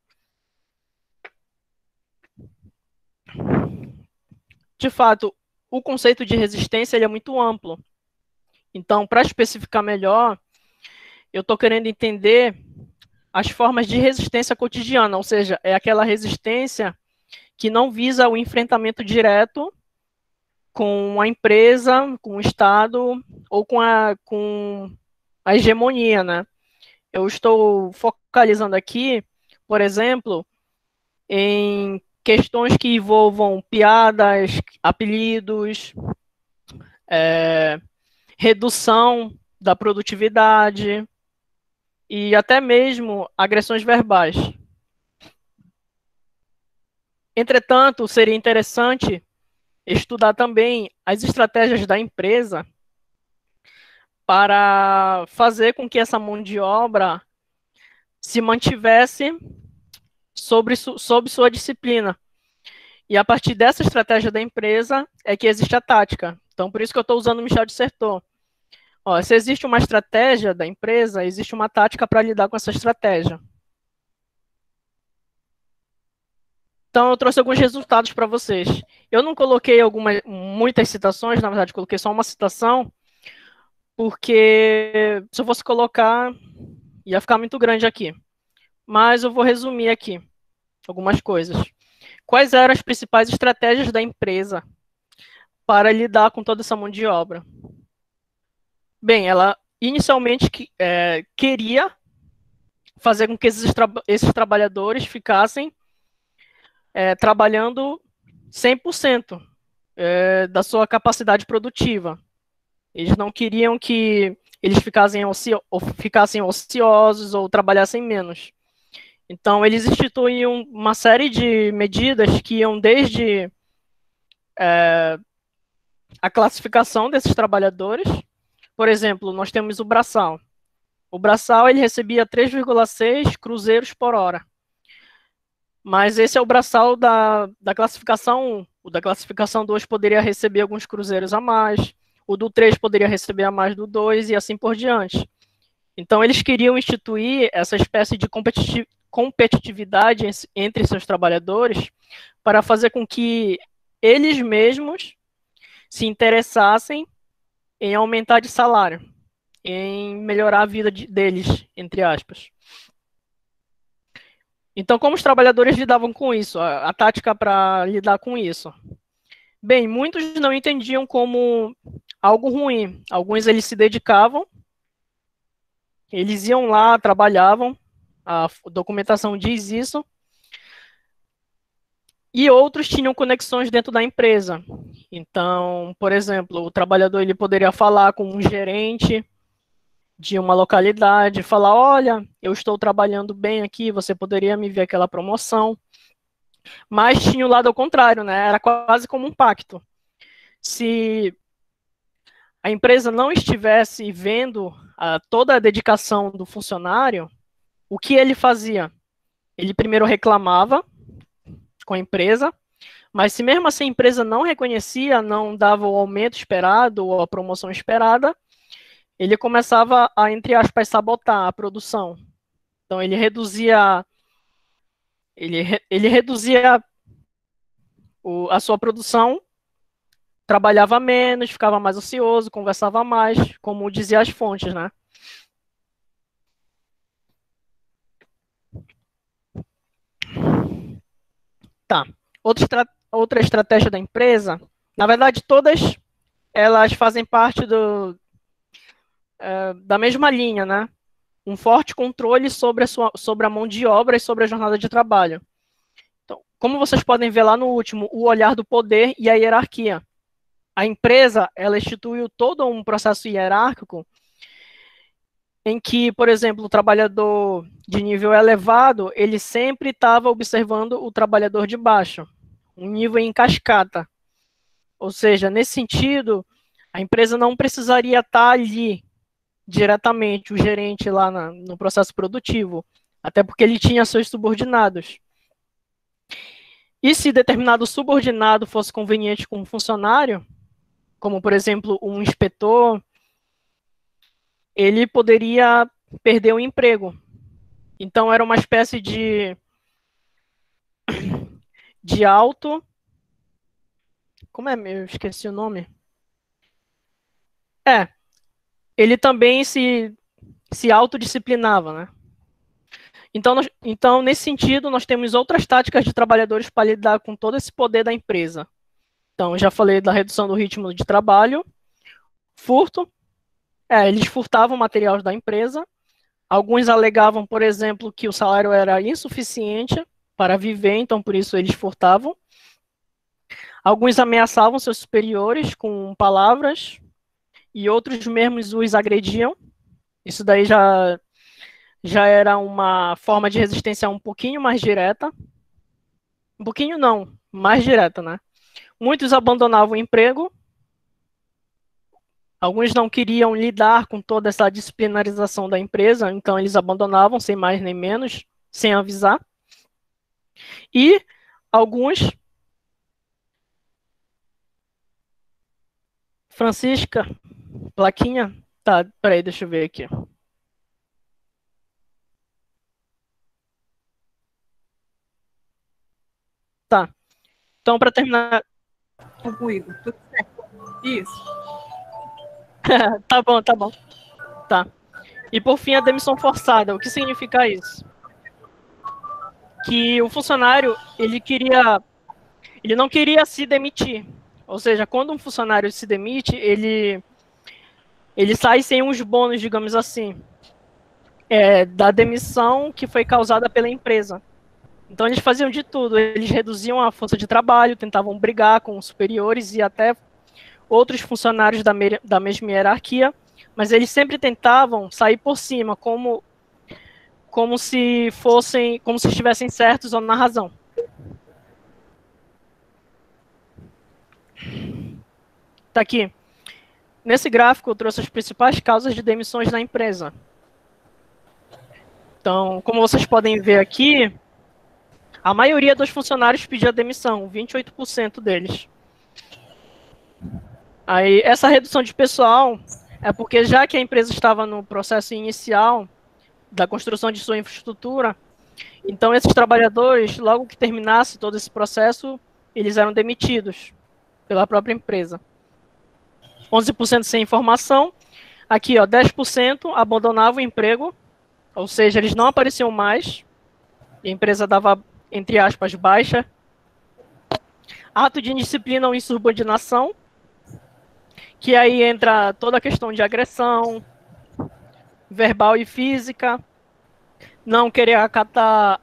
De fato, o conceito de resistência ele é muito amplo. Então, para especificar melhor, eu estou querendo entender as formas de resistência cotidiana, ou seja, é aquela resistência que não visa o enfrentamento direto com a empresa, com o Estado ou com a hegemonia, né? Eu estou focalizando aqui, por exemplo, em questões que envolvam piadas, apelidos, redução da produtividade e até mesmo agressões verbais. Entretanto, seria interessante estudar também as estratégias da empresa para fazer com que essa mão de obra se mantivesse sob sua disciplina. E a partir dessa estratégia da empresa é que existe a tática. Então, por isso que eu estou usando o Michel de Certeau. Se existe uma estratégia da empresa, existe uma tática para lidar com essa estratégia. Então, eu trouxe alguns resultados para vocês. Eu não coloquei muitas citações, na verdade, coloquei só uma citação, porque se eu fosse colocar, ia ficar muito grande aqui. Mas eu vou resumir aqui algumas coisas. Quais eram as principais estratégias da empresa para lidar com toda essa mão de obra? Bem, ela inicialmente queria fazer com que esses trabalhadores ficassem trabalhando 100% da sua capacidade produtiva. Eles não queriam que eles ficassem ociosos ou trabalhassem menos. Então, eles instituíam uma série de medidas que iam desde a classificação desses trabalhadores. Por exemplo, nós temos o braçal. O braçal ele recebia 3,6 cruzeiros por hora. Mas esse é o braçal da classificação 1. O da classificação 2 poderia receber alguns cruzeiros a mais. O do 3 poderia receber a mais do 2 e assim por diante. Então, eles queriam instituir essa espécie de competitividade entre seus trabalhadores para fazer com que eles mesmos se interessassem em aumentar de salário, em melhorar a vida deles, entre aspas. Então, como os trabalhadores lidavam com isso? A tática para lidar com isso? Bem, muitos não entendiam como algo ruim. Alguns eles se dedicavam Eles iam lá, trabalhavam, a documentação diz isso, e outros tinham conexões dentro da empresa. Então, por exemplo, o trabalhador ele poderia falar com um gerente de uma localidade, falar, olha, eu estou trabalhando bem aqui, você poderia me ver aquela promoção. Mas tinha o lado ao contrário, né? Era quase como um pacto. Se a empresa não estivesse vendo toda a dedicação do funcionário, o que ele fazia? Ele primeiro reclamava com a empresa, mas se mesmo assim a empresa não reconhecia, não dava o aumento esperado ou a promoção esperada, ele começava a, entre aspas, sabotar a produção. Então ele reduzia a sua produção, trabalhava menos, ficava mais ocioso, conversava mais, como dizia as fontes, né? Tá. Outra estratégia da empresa, na verdade, todas elas fazem parte da mesma linha, né? Um forte controle sobre a mão de obra e sobre a jornada de trabalho. Então, como vocês podem ver lá no último, o olhar do poder e a hierarquia. A empresa, ela instituiu todo um processo hierárquico em que, por exemplo, o trabalhador de nível elevado, ele sempre estava observando o trabalhador de baixo, um nível em cascata. Ou seja, nesse sentido, a empresa não precisaria estar ali diretamente, o gerente lá no processo produtivo, até porque ele tinha seus subordinados. E se determinado subordinado fosse conveniente com um funcionário, como, por exemplo, um inspetor, ele poderia perder o emprego. Então, era uma espécie de auto... Como é? Eu esqueci o nome. Ele também se autodisciplinava, né? Então, nesse sentido, nós temos outras táticas de trabalhadores para lidar com todo esse poder da empresa. Então, já falei da redução do ritmo de trabalho, furto, eles furtavam materiais da empresa, alguns alegavam, por exemplo, que o salário era insuficiente para viver, então por isso eles furtavam. Alguns ameaçavam seus superiores com palavras, e outros mesmo os agrediam. Isso daí já era uma forma de resistência um pouquinho mais direta. Um pouquinho não, mais direta, né? Muitos abandonavam o emprego. Alguns não queriam lidar com toda essa disciplinarização da empresa, então eles abandonavam, sem mais nem menos, sem avisar. E alguns... Francisca, plaquinha? Tá, peraí, deixa eu ver aqui. Tá. Então, para terminar... Comigo, tudo certo. Isso. Tá bom. Tá. E por fim, a demissão forçada. O que significa isso? Que o funcionário, ele não queria se demitir. Ou seja, quando um funcionário se demite, ele sai sem uns bônus, digamos assim, da demissão que foi causada pela empresa. Então, eles faziam de tudo. Eles reduziam a força de trabalho, tentavam brigar com os superiores e até outros funcionários da mesma hierarquia, mas eles sempre tentavam sair por cima, como se estivessem certos ou na razão. Tá aqui. Nesse gráfico, eu trouxe as principais causas de demissões na empresa. Então, como vocês podem ver aqui, a maioria dos funcionários pedia demissão, 28% deles. Aí, essa redução de pessoal é porque, já que a empresa estava no processo inicial da construção de sua infraestrutura, então esses trabalhadores, logo que terminasse todo esse processo, eles eram demitidos pela própria empresa. 11% sem informação. Aqui, 10% abandonavam o emprego, ou seja, eles não apareciam mais, e a empresa dava, entre aspas, baixa. Ato de indisciplina ou insubordinação, que aí entra toda a questão de agressão, verbal e física, não querer acatar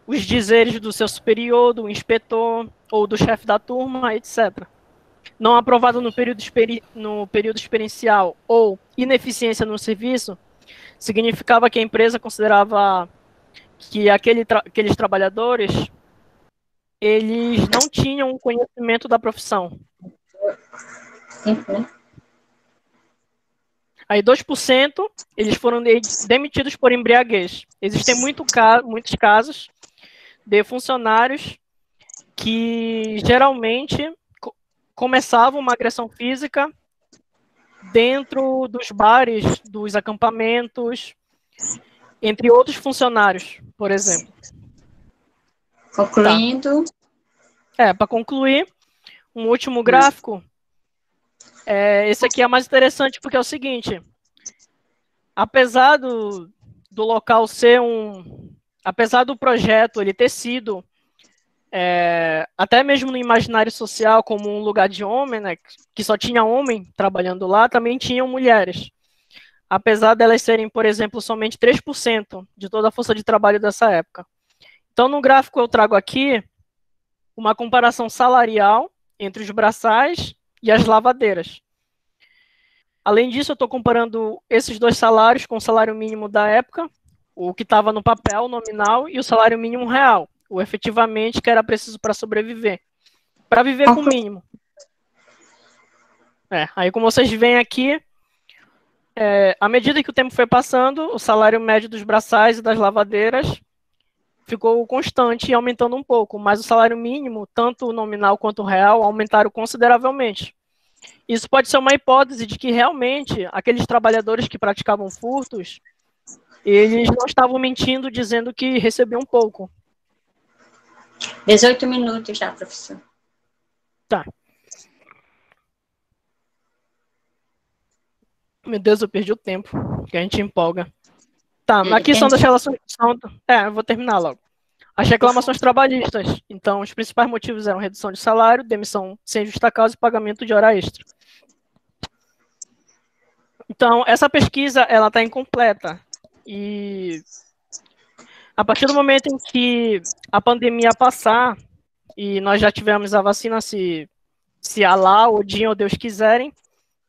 os dizeres do seu superior, do inspetor ou do chefe da turma, etc. Não aprovado no período experiencial ou ineficiência no serviço, significava que a empresa considerava que aqueles trabalhadores eles não tinham conhecimento da profissão. Uhum. Aí 2% eles foram demitidos por embriaguez. Existem muitos casos de funcionários que geralmente começavam uma agressão física dentro dos bares, dos acampamentos, entre outros funcionários, por exemplo. Concluindo. Tá. Para concluir, um último gráfico. Esse aqui é mais interessante porque é o seguinte: apesar do local ser apesar do projeto ele ter sido até mesmo no imaginário social como um lugar de homem, né, que só tinha homem trabalhando lá, também tinham mulheres. Apesar delas serem, por exemplo, somente 3% de toda a força de trabalho dessa época. Então, no gráfico eu trago aqui uma comparação salarial entre os braçais e as lavadeiras. Além disso, eu estou comparando esses dois salários com o salário mínimo da época, o que estava no papel nominal, e o salário mínimo real, o efetivamente que era preciso para sobreviver. Para viver com o mínimo. Aí, como vocês veem aqui, à medida que o tempo foi passando, o salário médio dos braçais e das lavadeiras ficou constante e aumentando um pouco, mas o salário mínimo, tanto o nominal quanto o real, aumentaram consideravelmente. Isso pode ser uma hipótese de que realmente aqueles trabalhadores que praticavam furtos, eles não estavam mentindo dizendo que recebiam pouco. 18 minutos já, professor. Tá. Meu Deus, eu perdi o tempo, que a gente empolga. Tá, aqui são das relações... eu vou terminar logo. As reclamações trabalhistas. Então, os principais motivos eram redução de salário, demissão sem justa causa e pagamento de hora extra. Então, essa pesquisa, ela está incompleta. E a partir do momento em que a pandemia passar e nós já tivemos a vacina, se Alá, Odin ou Deus quiserem,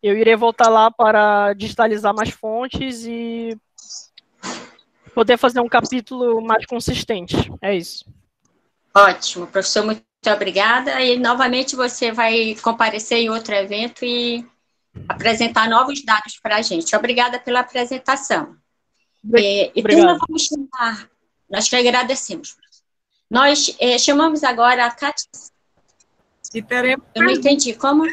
eu irei voltar lá para digitalizar mais fontes e poder fazer um capítulo mais consistente. É isso. Ótimo, professor, muito obrigada. E, novamente, você vai comparecer em outro evento e apresentar novos dados para a gente. Obrigada pela apresentação. Então, vamos chamar... Nós que agradecemos. Nós chamamos agora a Kátia... E teremos... Eu não entendi, como...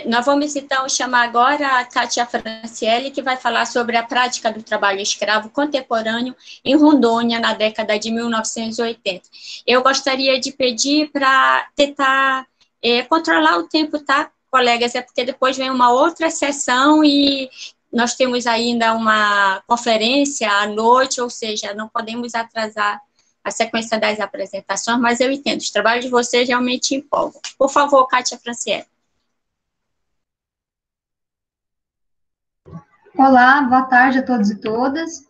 Nós vamos, então, chamar agora a Kátia Franciele, que vai falar sobre a prática do trabalho escravo contemporâneo em Rondônia, na década de 1980. Eu gostaria de pedir para tentar controlar o tempo, tá, colegas? É porque depois vem uma outra sessão e nós temos ainda uma conferência à noite, ou seja, não podemos atrasar a sequência das apresentações, mas eu entendo, os trabalhos de vocês realmente empolgam. Por favor, Kátia Franciele. Olá, boa tarde a todos e todas.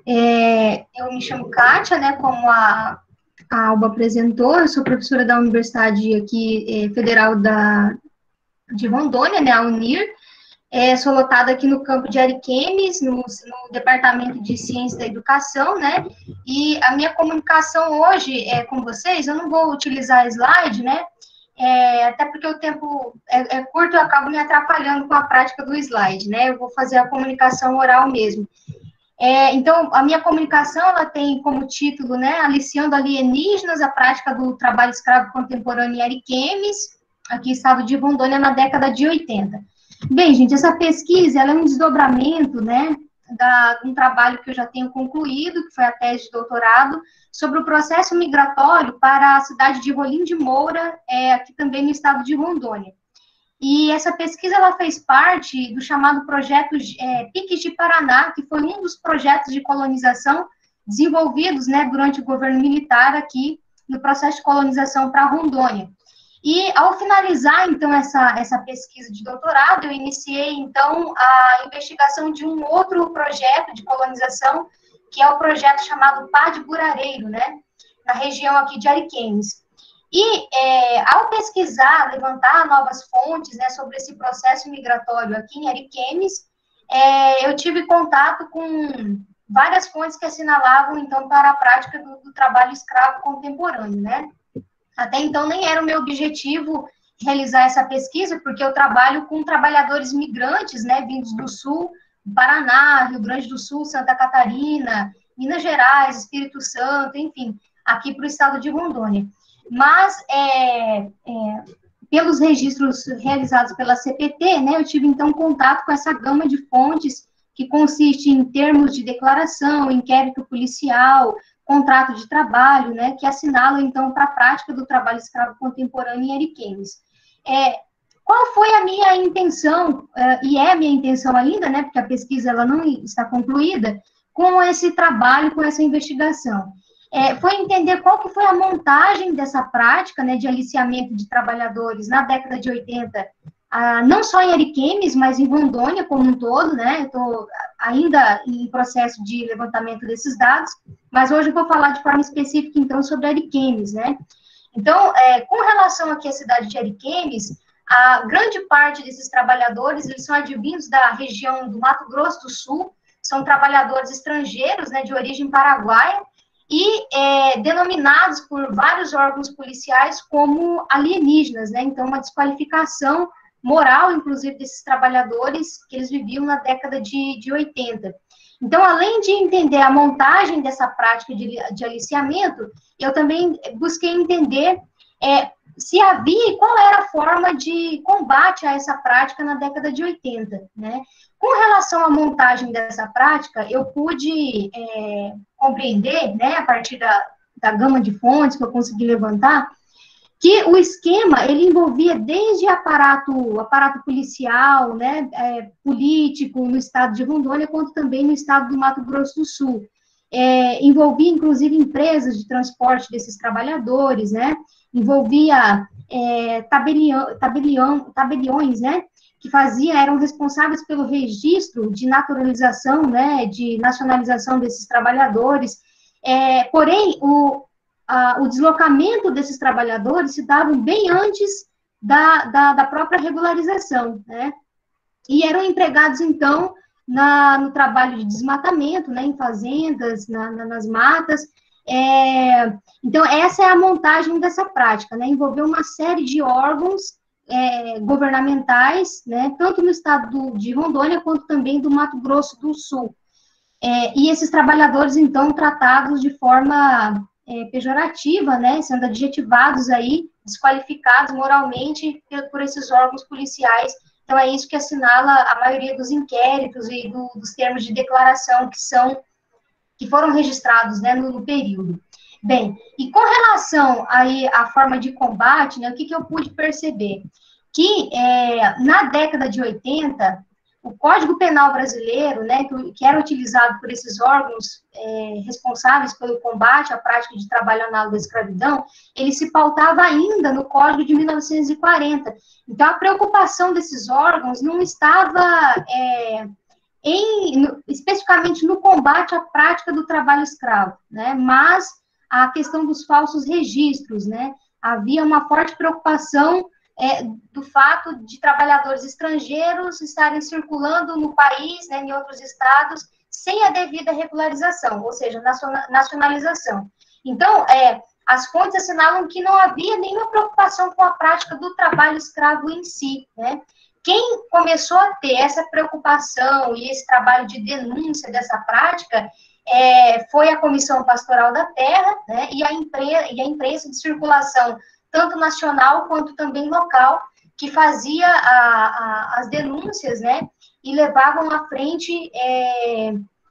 Eu me chamo Kátia, né, como a Alba apresentou, eu sou professora da Universidade aqui, Federal de Rondônia, né, a UNIR. Sou lotada aqui no campo de Ariquemes, no Departamento de Ciência da Educação, né, e a minha comunicação hoje com vocês, eu não vou utilizar slide, né, até porque o tempo é curto, eu acabo me atrapalhando com a prática do slide, né? Eu vou fazer a comunicação oral mesmo. Então, a minha comunicação, ela tem como título, né, Aliciando Alienígenas, a prática do trabalho escravo contemporâneo em Ariquemes, aqui estado de Rondônia, na década de 80. Bem, gente, essa pesquisa, ela é um desdobramento, né, de um trabalho que eu já tenho concluído, que foi a tese de doutorado, sobre o processo migratório para a cidade de Rolim de Moura, aqui também no estado de Rondônia. E essa pesquisa, ela fez parte do chamado projeto Piques de Paraná, que foi um dos projetos de colonização desenvolvidos, né, durante o governo militar aqui, no processo de colonização para Rondônia. E, ao finalizar, então, essa pesquisa de doutorado, eu iniciei, então, a investigação de um outro projeto de colonização, que é o projeto chamado Pá de Burareiro, né, na região aqui de Ariquemes. E, ao pesquisar, levantar novas fontes, né, sobre esse processo migratório aqui em Ariquemes, eu tive contato com várias fontes que assinalavam, então, para a prática do trabalho escravo contemporâneo, né. Até então, nem era o meu objetivo realizar essa pesquisa, porque eu trabalho com trabalhadores migrantes, né, vindos do Sul, Paraná, Rio Grande do Sul, Santa Catarina, Minas Gerais, Espírito Santo, enfim, aqui para o estado de Rondônia. Mas, pelos registros realizados pela CPT, né, eu tive, então, contato com essa gama de fontes, que consiste em termos de declaração, inquérito policial, contrato de trabalho, né, que assinalam, então, para a prática do trabalho escravo contemporâneo em Ariquemes. Qual foi a minha intenção, e é a minha intenção ainda, né, porque a pesquisa ela não está concluída, com esse trabalho, com essa investigação? Foi entender qual que foi a montagem dessa prática, né, de aliciamento de trabalhadores na década de 80, não só em Ariquemes, mas em Rondônia como um todo, né, eu estou ainda em processo de levantamento desses dados, mas hoje eu vou falar de forma específica, então, sobre Ariquemes, né. Então, com relação aqui à cidade de Ariquemes, a grande parte desses trabalhadores, eles são advindos da região do Mato Grosso do Sul, são trabalhadores estrangeiros, né, de origem paraguaia, e denominados por vários órgãos policiais como alienígenas, né, então uma desqualificação moral, inclusive, desses trabalhadores que eles viviam na década de 80. Então, além de entender a montagem dessa prática de aliciamento, eu também busquei entender se havia e qual era a forma de combate a essa prática na década de 80, né? Com relação à montagem dessa prática, eu pude compreender, né, a partir da gama de fontes que eu consegui levantar, que o esquema, ele envolvia desde aparato policial, né, político no estado de Rondônia, quanto também no estado do Mato Grosso do Sul. Envolvia, inclusive, empresas de transporte desses trabalhadores, né, envolvia tabeliões, né, que eram responsáveis pelo registro de naturalização, né, de nacionalização desses trabalhadores, porém, o deslocamento desses trabalhadores se dava bem antes da própria regularização, né? E eram empregados, então, no trabalho de desmatamento, né, em fazendas, nas matas. Então, essa é a montagem dessa prática, né? Envolveu uma série de órgãos governamentais, né, tanto no estado de Rondônia, quanto também do Mato Grosso do Sul. E esses trabalhadores, então, tratados de forma pejorativa, né, sendo adjetivados aí, desqualificados moralmente por esses órgãos policiais. Então, é isso que assinala a maioria dos inquéritos e dos termos de declaração que foram registrados, né, no período. Bem, e com relação aí à forma de combate, né, o que eu pude perceber? Que na década de 80, o Código Penal brasileiro, né, que era utilizado por esses órgãos responsáveis pelo combate à prática de trabalho análogo à escravidão, ele se pautava ainda no Código de 1940. Então, a preocupação desses órgãos não estava especificamente no combate à prática do trabalho escravo, né, mas a questão dos falsos registros, né, havia uma forte preocupação do fato de trabalhadores estrangeiros estarem circulando no país, né, em outros estados, sem a devida regularização, ou seja, nacionalização. Então, as fontes assinalam que não havia nenhuma preocupação com a prática do trabalho escravo em si, né? Quem começou a ter essa preocupação e esse trabalho de denúncia dessa prática foi a Comissão Pastoral da Terra, né, e a imprensa de circulação tanto nacional quanto também local, que fazia as denúncias, né, e levavam à frente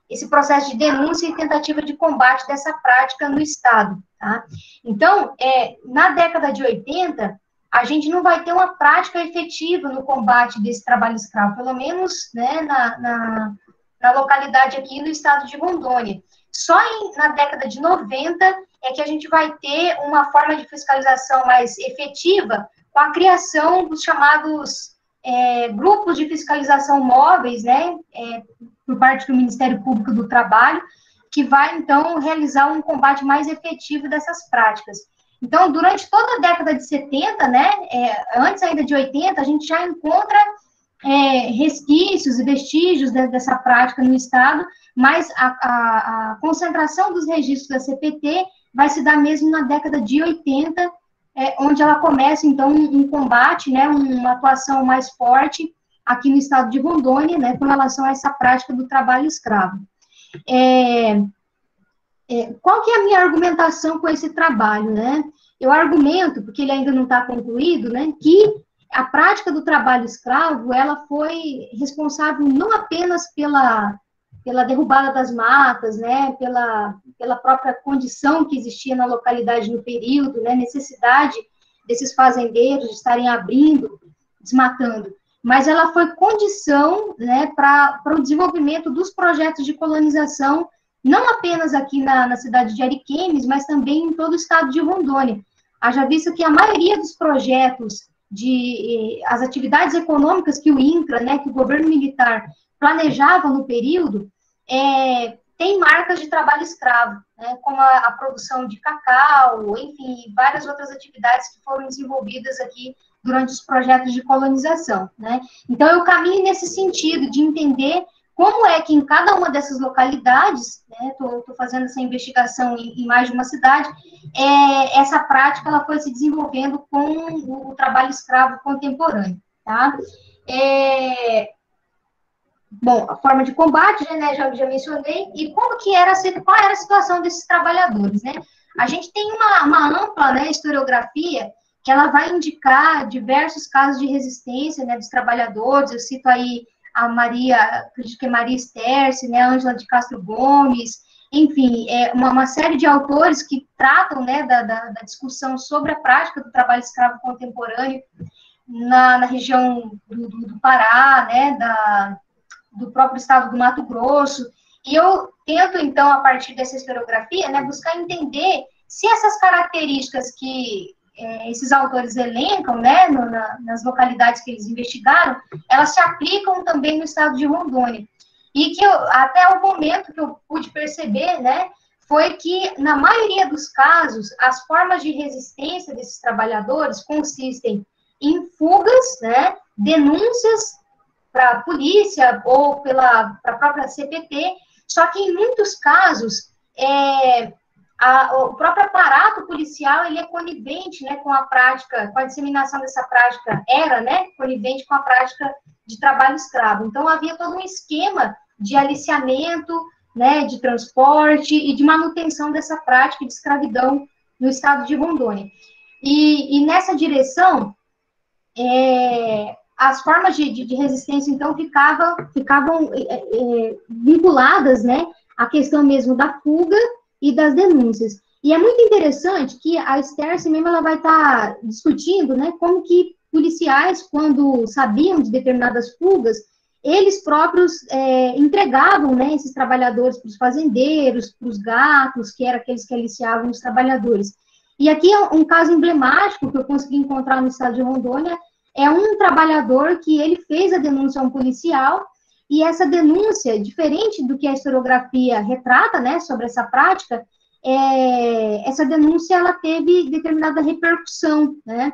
esse processo de denúncia e tentativa de combate dessa prática no Estado, tá? Então, na década de 80, a gente não vai ter uma prática efetiva no combate desse trabalho escravo, pelo menos, né, na localidade aqui no estado de Rondônia. Só na década de 90 é que a gente vai ter uma forma de fiscalização mais efetiva com a criação dos chamados grupos de fiscalização móveis, né, por parte do Ministério Público do Trabalho, que vai, então, realizar um combate mais efetivo dessas práticas. Então, durante toda a década de 70, né, antes ainda de 80, a gente já encontra resquícios e vestígios dessa prática no Estado, mas a concentração dos registros da CPT vai se dar mesmo na década de 80, onde ela começa, então, um combate, né, uma atuação mais forte aqui no Estado de Rondônia, né, com relação a essa prática do trabalho escravo. Qual que é a minha argumentação com esse trabalho, né? Eu argumento, porque ele ainda não está concluído, né, que a prática do trabalho escravo, ela foi responsável não apenas pela derrubada das matas, né, pela própria condição que existia na localidade no período, né, necessidade desses fazendeiros de estarem abrindo, desmatando, mas ela foi condição, né, para o desenvolvimento dos projetos de colonização, não apenas aqui na cidade de Ariquemes, mas também em todo o estado de Rondônia. Haja visto que a maioria dos projetos as atividades econômicas que o INCRA, né, que o governo militar planejava no período, tem marcas de trabalho escravo, né, como a produção de cacau, enfim, várias outras atividades que foram desenvolvidas aqui durante os projetos de colonização, né. Então, eu caminho nesse sentido de entender como é que em cada uma dessas localidades, né, estou fazendo essa investigação em mais de uma cidade, essa prática ela foi se desenvolvendo com o trabalho escravo contemporâneo, tá? Bom, a forma de combate, né, já mencionei, e qual era a situação desses trabalhadores, né? A gente tem uma ampla, né, historiografia que ela vai indicar diversos casos de resistência, né, dos trabalhadores. Eu cito aí a Maria, acredito que é Maria Sterce, né, Ângela de Castro Gomes, enfim, uma série de autores que tratam, né, da discussão sobre a prática do trabalho escravo contemporâneo na região do Pará, né, do próprio estado do Mato Grosso, e eu tento, então, a partir dessa historiografia, né, buscar entender se essas características que esses autores elencam, né, nas localidades que eles investigaram, elas se aplicam também no estado de Rondônia. E que até o momento que eu pude perceber, né, foi que, na maioria dos casos, as formas de resistência desses trabalhadores consistem em fugas, né, denúncias para a polícia ou para a própria CPT, só que em muitos casos, o próprio aparato policial, ele é conivente, né, com a prática, com a disseminação dessa prática, né, conivente com a prática de trabalho escravo. Então, havia todo um esquema de aliciamento, né, de transporte e de manutenção dessa prática de escravidão no estado de Rondônia. E nessa direção, as formas de resistência, então, ficavam vinculadas, né, à questão mesmo da fuga e das denúncias. E é muito interessante que a Sterce mesmo, ela vai estar discutindo, né, como que policiais, quando sabiam de determinadas fugas, eles próprios entregavam, né, esses trabalhadores para os fazendeiros, para os gatos, que eram aqueles que aliciavam os trabalhadores. E aqui é um caso emblemático que eu consegui encontrar no estado de Rondônia, é um trabalhador que ele fez a denúncia a um policial, e essa denúncia, diferente do que a historiografia retrata, né, sobre essa prática, essa denúncia, ela teve determinada repercussão, né,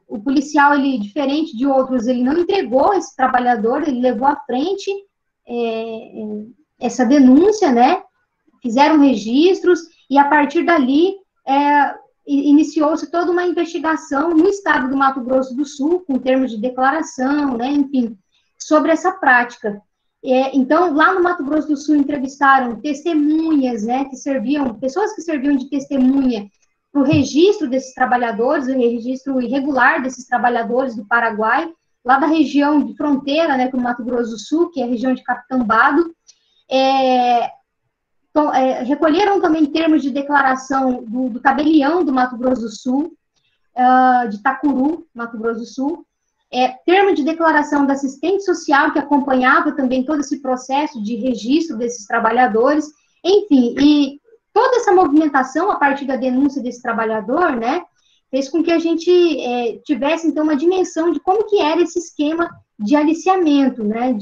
o policial, ele, diferente de outros, ele não entregou esse trabalhador, ele levou à frente essa denúncia, né, fizeram registros, e a partir dali, iniciou-se toda uma investigação no estado do Mato Grosso do Sul, com termos de declaração, né, enfim, sobre essa prática. Então, lá no Mato Grosso do Sul, entrevistaram testemunhas, né, pessoas que serviam de testemunha para o registro desses trabalhadores, o registro irregular desses trabalhadores do Paraguai, lá da região de fronteira, né, com o Mato Grosso do Sul, que é a região de Capitambado. Recolheram também termos de declaração do tabelião do Mato Grosso do Sul, de Tacuru, Mato Grosso do Sul, termo de declaração da assistente social, que acompanhava também todo esse processo de registro desses trabalhadores, enfim, e toda essa movimentação a partir da denúncia desse trabalhador, né, fez com que a gente tivesse, então, uma dimensão de como que era esse esquema de aliciamento, né,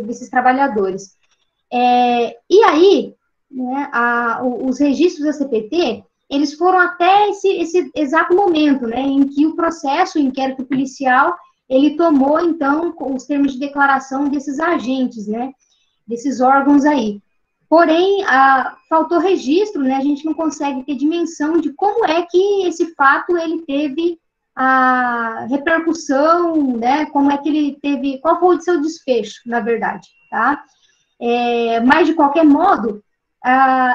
desses trabalhadores. E aí, né, os registros da CPT, eles foram até esse exato momento, né, em que o processo, o inquérito policial, ele tomou, então, os termos de declaração desses agentes, né, desses órgãos aí. Porém, faltou registro, né, a gente não consegue ter dimensão de como é que esse fato, ele teve a repercussão, né, como é que ele teve, qual foi o seu desfecho, na verdade, tá? Mas, de qualquer modo,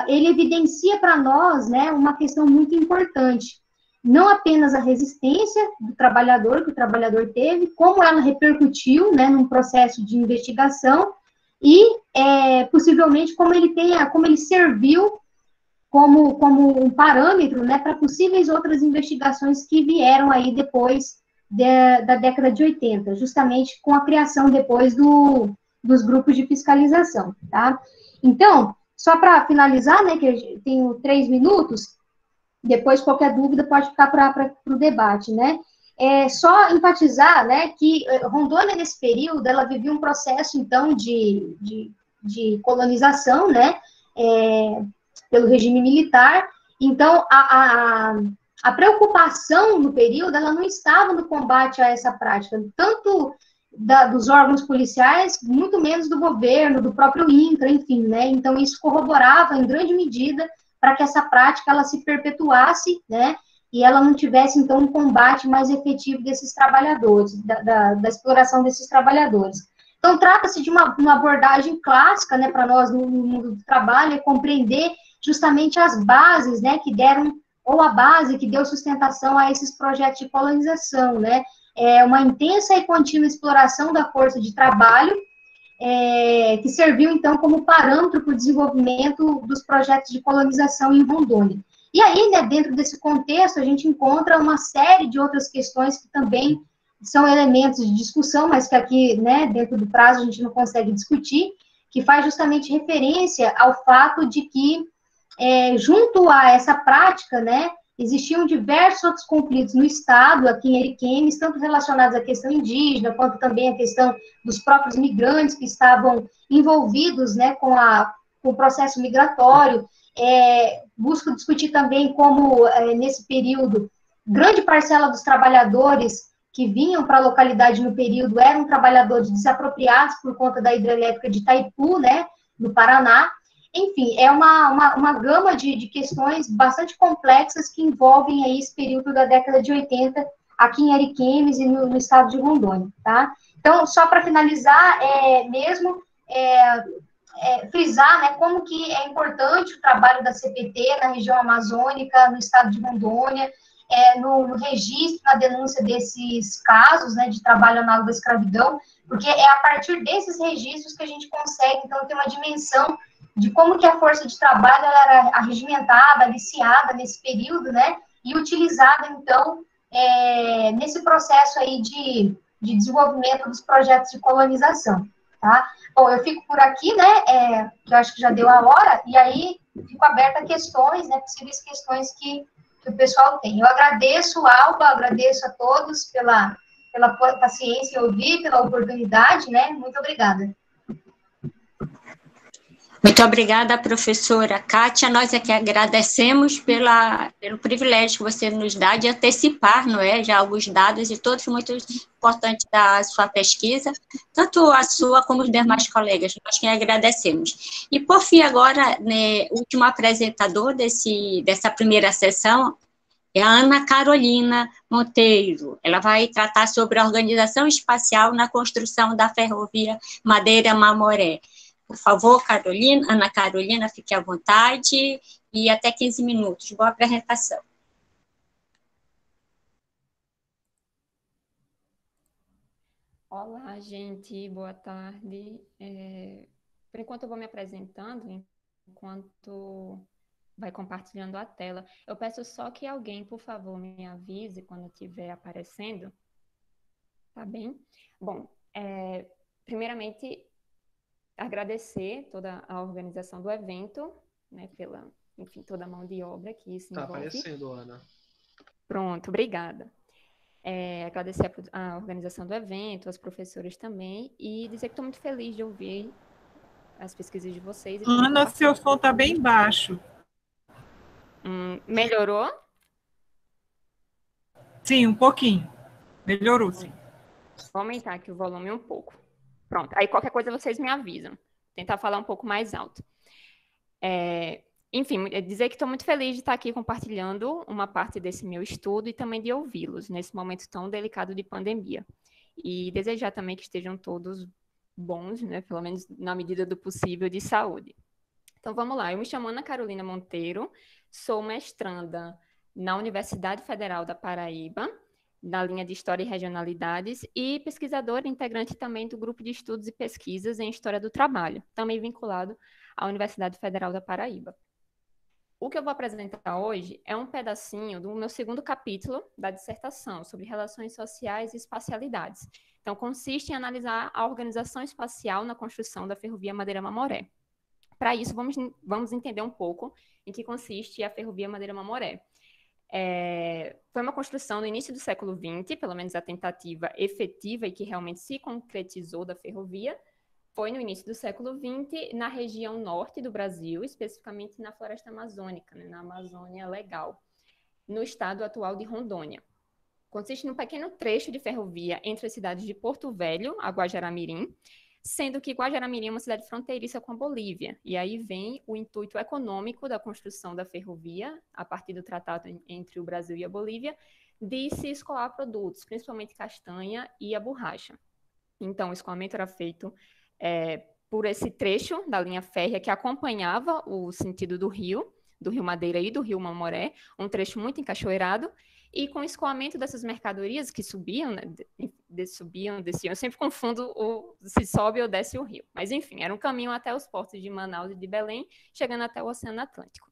ele evidencia para nós, né, uma questão muito importante. Não apenas a resistência do trabalhador, que o trabalhador teve, como ela repercutiu, né, num processo de investigação, e, possivelmente, como ele serviu como um parâmetro, né, para possíveis outras investigações que vieram aí depois da década de 80, justamente com a criação depois dos grupos de fiscalização, tá? Então, só para finalizar, né, que eu tenho 3 minutos, depois qualquer dúvida pode ficar para o debate, né? Só enfatizar, né, que Rondônia, nesse período, ela vivia um processo, então, de colonização, né, pelo regime militar. Então, a preocupação no período, ela não estava no combate a essa prática, tanto dos órgãos policiais, muito menos do governo, do próprio INCRA, enfim, né? Então, isso corroborava, em grande medida, para que essa prática, ela se perpetuasse, né? E ela não tivesse, então, um combate mais efetivo desses trabalhadores, da exploração desses trabalhadores. Então, trata-se de uma abordagem clássica, né, para nós no mundo do trabalho, é compreender justamente as bases, né, que deram, ou a base que deu sustentação a esses projetos de colonização, né? Uma intensa e contínua exploração da força de trabalho, que serviu, então, como parâmetro para o desenvolvimento dos projetos de colonização em Rondônia. E aí, né, dentro desse contexto, a gente encontra uma série de outras questões que também são elementos de discussão, mas que aqui, né, dentro do prazo, a gente não consegue discutir, que faz justamente referência ao fato de que, junto a essa prática, né, existiam diversos outros conflitos no Estado, aqui em Ariquemes, tanto relacionados à questão indígena, quanto também à questão dos próprios migrantes que estavam envolvidos, né, com o processo migratório. Busco discutir também como, nesse período, grande parcela dos trabalhadores que vinham para a localidade no período eram trabalhadores desapropriados por conta da hidrelétrica de Itaipu, né, no Paraná. Enfim, é uma gama de questões bastante complexas que envolvem aí esse período da década de 80 aqui em Ariquemes e no estado de Rondônia, tá? Então, só para finalizar, frisar, né, como que é importante o trabalho da CPT na região amazônica, no estado de Rondônia, no registro, na denúncia desses casos, né, de trabalho análogo à escravidão, porque é a partir desses registros que a gente consegue, então, ter uma dimensão de como que a força de trabalho ela era arregimentada, aliciada nesse período, né, e utilizada, então, nesse processo aí de desenvolvimento dos projetos de colonização, tá? Bom, eu fico por aqui, né, eu acho que já deu a hora, e aí fico aberta a questões, né, possíveis questões que o pessoal tem. Eu agradeço, Alba, agradeço a todos pela paciência em ouvir, pela oportunidade, né, muito obrigada. Muito obrigada, professora Kátia. Nós é que agradecemos pelo privilégio que você nos dá de antecipar, não é, já alguns dados e todos muito importantes da sua pesquisa, tanto a sua como os demais colegas. Nós que agradecemos. E, por fim, agora, né, o último apresentador dessa primeira sessão é a Ana Carolina Monteiro. Ela vai tratar sobre a organização espacial na construção da ferrovia Madeira-Mamoré. Por favor, Ana Carolina, fique à vontade e até 15 minutos. Boa apresentação. Olá, gente, boa tarde. Por enquanto eu vou me apresentando, enquanto vai compartilhando a tela. Eu peço só que alguém, por favor, me avise quando estiver aparecendo. Tá bem? Bom, primeiramente, agradecer toda a organização do evento, né, enfim, toda a mão de obra que isso envolve. Tá aparecendo, Ana. Pronto, obrigada. Agradecer a organização do evento, as professoras também, e dizer que estou muito feliz de ouvir as pesquisas de vocês. Ana, seu som está bem baixo. Melhorou? Sim, um pouquinho. Melhorou, sim. Vou aumentar aqui o volume um pouco. Pronto, aí qualquer coisa vocês me avisam. Vou tentar falar um pouco mais alto. Enfim, dizer que estou muito feliz de estar aqui compartilhando uma parte desse meu estudo e também de ouvi-los nesse momento tão delicado de pandemia. E desejar também que estejam todos bons, né, pelo menos na medida do possível, de saúde. Então, vamos lá. Eu me chamo Ana Carolina Monteiro, sou mestranda na Universidade Federal da Paraíba, na linha de História e Regionalidades, e pesquisadora integrante também do Grupo de Estudos e Pesquisas em História do Trabalho, também vinculado à Universidade Federal da Paraíba. O que eu vou apresentar hoje é um pedacinho do meu segundo capítulo da dissertação sobre relações sociais e espacialidades. Então, consiste em analisar a organização espacial na construção da ferrovia Madeira-Mamoré. Para isso, vamos entender um pouco em que consiste a ferrovia Madeira-Mamoré. Foi uma construção no início do século XX, pelo menos a tentativa efetiva e que realmente se concretizou da ferrovia, foi no início do século XX, na região norte do Brasil, especificamente na floresta amazônica, né, na Amazônia Legal, no estado atual de Rondônia. Consiste num pequeno trecho de ferrovia entre as cidades de Porto Velho, a Guajará-Mirim, sendo que Guajará-Mirim é uma cidade fronteiriça com a Bolívia. E aí vem o intuito econômico da construção da ferrovia, a partir do tratado entre o Brasil e a Bolívia, de se escoar produtos, principalmente castanha e a borracha. Então, o escoamento era feito por esse trecho da linha férrea que acompanhava o sentido do Rio Madeira e do Rio Mamoré, um trecho muito encachoeirado, e com o escoamento dessas mercadorias que subiam, né, desciam, eu sempre confundo se sobe ou desce o rio, mas enfim, era um caminho até os portos de Manaus e de Belém, chegando até o Oceano Atlântico.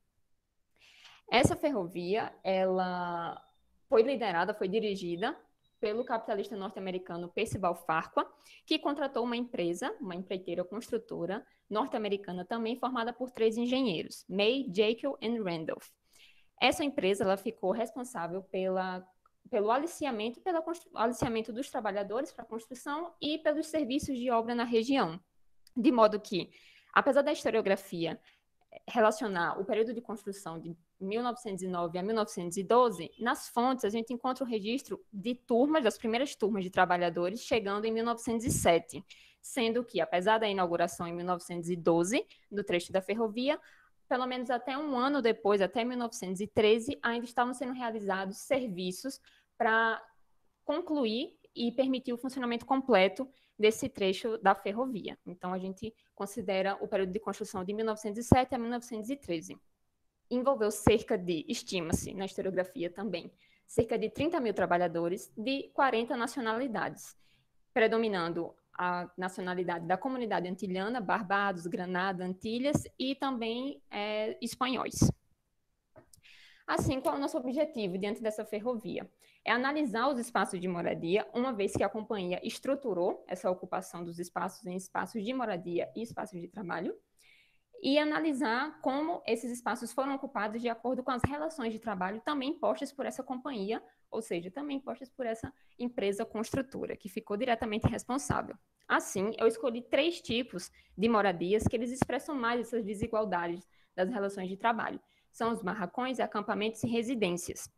Essa ferrovia, ela foi dirigida pelo capitalista norte-americano Percival Farquhar, que contratou uma empreiteira construtora norte-americana também formada por 3 engenheiros, May, Jekyll e Randolph. Essa empresa ela ficou responsável pelo aliciamento dos trabalhadores para a construção e pelos serviços de obra na região, de modo que, apesar da historiografia relacionar o período de construção de 1909 a 1912, nas fontes a gente encontra o registro de das primeiras turmas de trabalhadores chegando em 1907, sendo que, apesar da inauguração em 1912 do trecho da ferrovia, pelo menos até um ano depois, até 1913, ainda estavam sendo realizados serviços para concluir e permitir o funcionamento completo desse trecho da ferrovia. Então, a gente considera o período de construção de 1907 a 1913. Envolveu estima-se na historiografia também, cerca de 30 mil trabalhadores de 40 nacionalidades, predominando a nacionalidade da comunidade antilhana, Barbados, Granada, Antilhas e também espanhóis. Assim, qual é o nosso objetivo diante dessa ferrovia? É analisar os espaços de moradia, uma vez que a companhia estruturou essa ocupação dos espaços em espaços de moradia e espaços de trabalho, e analisar como esses espaços foram ocupados de acordo com as relações de trabalho também postas por essa companhia, ou seja, também postas por essa empresa construtora, que ficou diretamente responsável. Assim, eu escolhi 3 tipos de moradias que eles expressam mais essas desigualdades das relações de trabalho. São os barracões, acampamentos e residências,